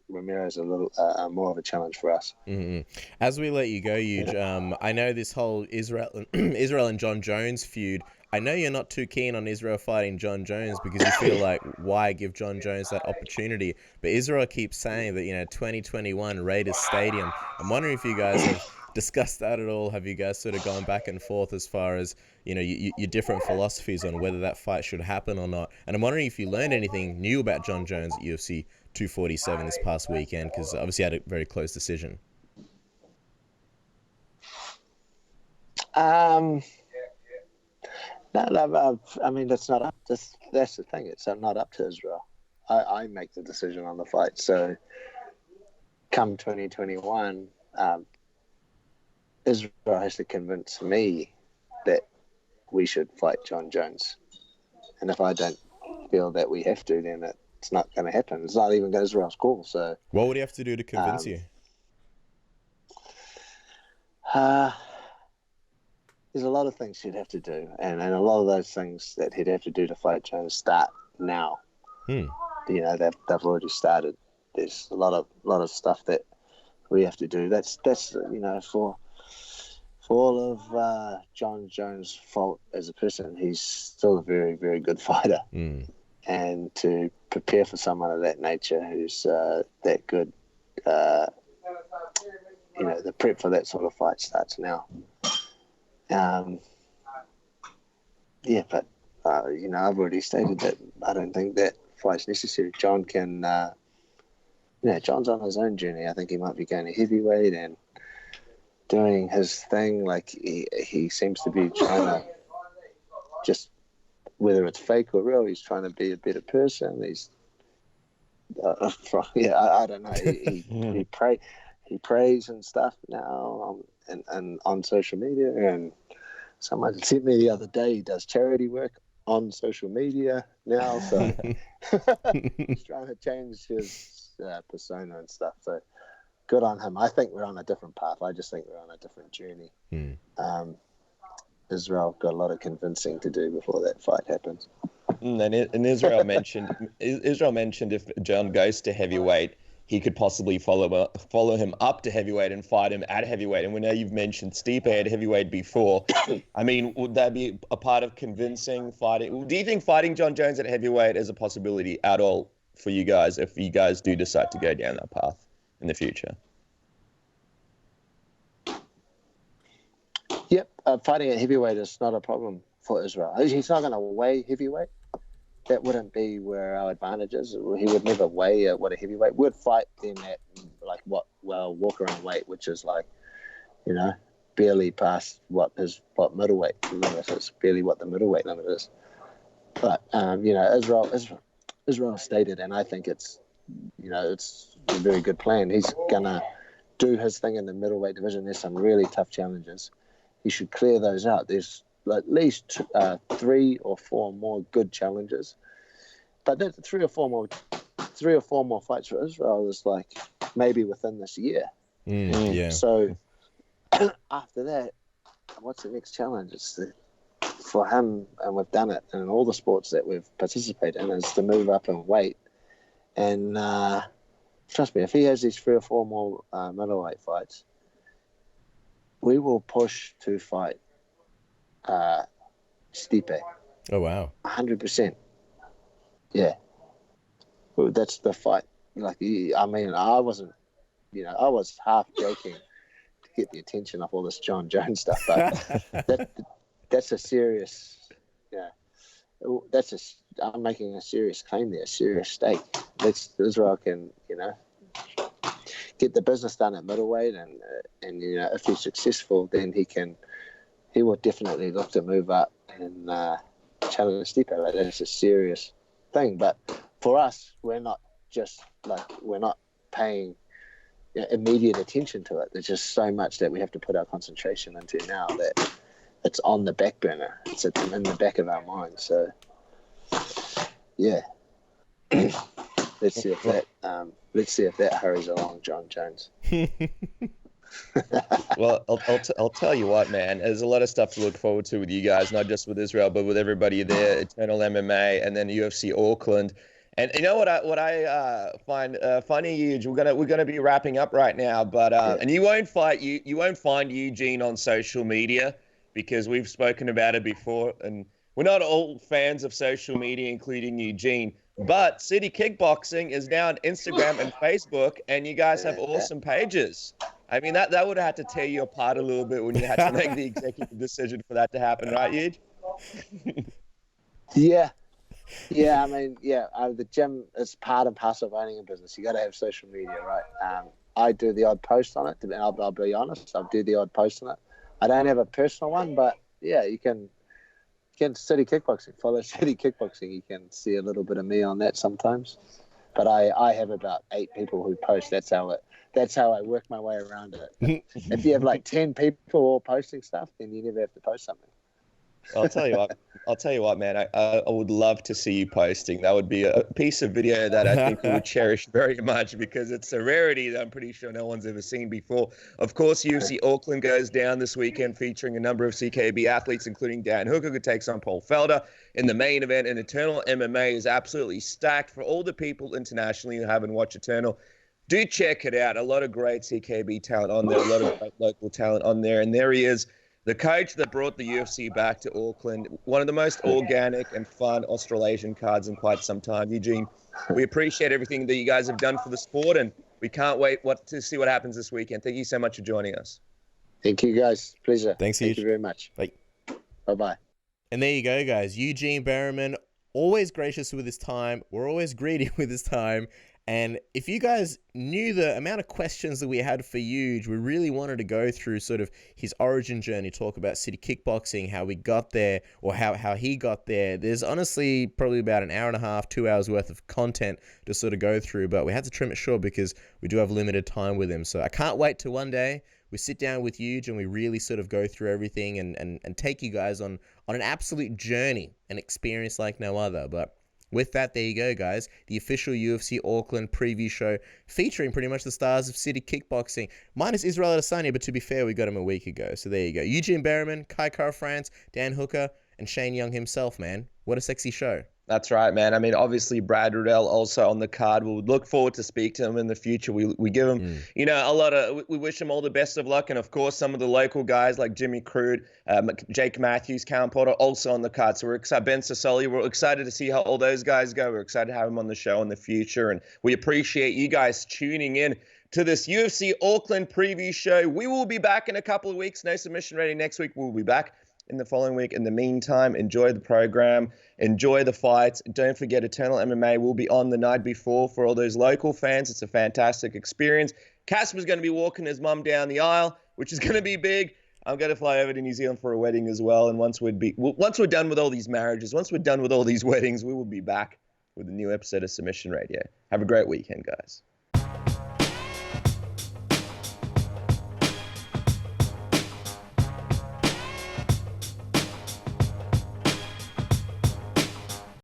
[SPEAKER 12] Romero's a little more of a challenge for us.
[SPEAKER 5] Mm-hmm. As we let you go, Huge, I know this whole Israel and Jon Jones feud. I know you're not too keen on Israel fighting Jon Jones because you feel like, why give Jon Jones that opportunity? But Israel keeps saying that, 2021 Raiders Stadium. I'm wondering if you guys have discussed that at all. Have you guys sort of gone back and forth as far as, your different philosophies on whether that fight should happen or not? And I'm wondering if you learned anything new about Jon Jones at UFC 247 this past weekend, because obviously had a very close decision.
[SPEAKER 12] No, that's not up. That's the thing. It's not up to Israel. I make the decision on the fight. So, come 2021, Israel has to convince me that we should fight Jon Jones. And if I don't feel that we have to, then it's not going to happen. It's not even Israel's call. So,
[SPEAKER 5] what would he have to do to convince you?
[SPEAKER 12] There's a lot of things he'd have to do, and a lot of those things that he'd have to do to fight Jones start now. They've already started. There's a lot of stuff that we have to do. That's for all of Jon Jones' fault as a person, he's still a very, very good fighter. And to prepare for someone of that nature who's that good, the prep for that sort of fight starts now. But I've already stated that I don't think that fight's necessary. Jon can, Jon's on his own journey. I think he might be going to heavyweight and doing his thing. Like he seems to be trying to just, whether it's fake or real, he's trying to be a better person. He's, I don't know. He prays and stuff now and on social media. And someone sent me the other day, he does charity work on social media now. So he's trying to change his persona and stuff. So good on him. I think we're on a different path. I just think we're on a different journey. Israel got a lot of convincing to do before that fight happens.
[SPEAKER 7] And Israel mentioned if Jon goes to heavyweight, he could possibly follow him up to heavyweight and fight him at heavyweight. And we know you've mentioned Stipe at heavyweight before. I mean, would that be a part of convincing fighting? Do you think fighting Jon Jones at heavyweight is a possibility at all for you guys if you guys do decide to go down that path in the future?
[SPEAKER 12] Yep, fighting at heavyweight is not a problem for Israel. He's not going to weigh heavyweight. That wouldn't be where our advantage is. He would never weigh what a heavyweight would fight then at walk around weight, which is barely past what middleweight limit is, barely what the middleweight limit is. But Israel stated, and I think it's a very good plan. He's gonna do his thing in the middleweight division. There's some really tough challenges. He should clear those out. There's at least 3 or 4 more good challenges, but that 3 or 4 more fights for Israel is like maybe within this year. So after that, what's the next challenge? It's for him, and we've done it in all the sports that we've participated in, is to move up in weight. And trust me, if he has these 3 or 4 more middleweight fights, we will push to fight Stipe.
[SPEAKER 5] Oh, wow.
[SPEAKER 12] 100%. Yeah. Well, that's the fight. I wasn't, I was half joking to get the attention off all this Jon Jones stuff, but that's a serious, I'm making a serious claim there, a serious stake. Israel can, get the business done at middleweight, and if he's successful, then he will definitely look to move up and challenge Stipe. That's a serious thing. But for us, we're not paying immediate attention to it. There's just so much that we have to put our concentration into now that it's on the back burner. It's in the back of our minds. So yeah. Let's see if that hurries along Jon Jones.
[SPEAKER 7] Well, I'll tell you what, man. There's a lot of stuff to look forward to with you guys, not just with Israel, but with everybody there. Eternal MMA, and then UFC Auckland. And you know what I find funny, Huge. We're gonna be wrapping up right now, but and you won't find Eugene on social media because we've spoken about it before, and we're not all fans of social media, including Eugene. But City Kickboxing is now on Instagram and Facebook, and you guys have awesome pages. I mean, that would have had to tear you apart a little bit when you had to make the executive decision for that to happen, right, Huge?
[SPEAKER 12] Yeah. I mean, the gym is part and parcel of owning a business. You got to have social media, right? I do the odd post on it, and I'll be honest, I'll do the odd post on it. I don't have a personal one, but yeah, you can City Kickboxing. Follow City Kickboxing. You can see a little bit of me on that sometimes. But I have about 8 people who post. That's how I work my way around it. If you have like 10 people all posting stuff, then you never have to post something.
[SPEAKER 7] I'll tell you what, man. I would love to see you posting. That would be a piece of video that I think we would cherish very much because it's a rarity that I'm pretty sure no one's ever seen before. Of course, UFC Auckland goes down this weekend, featuring a number of CKB athletes, including Dan Hooker, who takes on Paul Felder in the main event. And Eternal MMA is absolutely stacked. For all the people internationally who haven't watched Eternal, do check it out. A lot of great CKB talent on there, a lot of great local talent on there. And there he is, the coach that brought the UFC back to Auckland, one of the most organic and fun Australasian cards in quite some time. Eugene, we appreciate everything that you guys have done for the sport, and we can't wait to see what happens this weekend. Thank you so much for joining us.
[SPEAKER 12] Thank you, guys. Pleasure.
[SPEAKER 5] Thanks,
[SPEAKER 12] Thank you very much.
[SPEAKER 5] Bye.
[SPEAKER 12] Bye-bye.
[SPEAKER 5] And there you go, guys. Eugene Bareman, always gracious with his time. We're always greedy with his time. And if you guys knew the amount of questions that we had for Huge, we really wanted to go through sort of his origin journey, talk about City Kickboxing, how we got there, or how he got there. There's honestly probably about an hour and a half, 2 hours worth of content to sort of go through, but we had to trim it short because we do have limited time with him. So I can't wait till one day we sit down with Huge and we really sort of go through everything and take you guys on an absolute journey, an experience like no other. But with that, there you go, guys. The official UFC Auckland preview show featuring pretty much the stars of City Kickboxing, minus Israel Adesanya, but to be fair, we got him a week ago. So there you go. Eugene Bareman, Kai Kara-France, Dan Hooker, and Shane Young himself, man. What a sexy show.
[SPEAKER 7] That's right, man. I mean, obviously, Brad Riddell also on the card. We would look forward to speak to him in the future. We give him, we wish him all the best of luck. And, of course, some of the local guys like Jimmy Crude, Jake Matthews, Callum Potter, also on the card. So we're excited. Ben Sassoli, we're excited to see how all those guys go. We're excited to have him on the show in the future. And we appreciate you guys tuning in to this UFC Auckland preview show. We will be back in a couple of weeks. No submission ready next week. We'll be back in the following week. In the meantime, enjoy the program, enjoy the fights. Don't forget, Eternal MMA will be on the night before for all those local fans. It's a fantastic experience. Casper's going to be walking his mum down the aisle, which is going to be big. I'm going to fly over to New Zealand for a wedding as well. And once we're done with all these marriages, once we're done with all these weddings, we will be back with a new episode of Submission Radio. Have a great weekend, guys.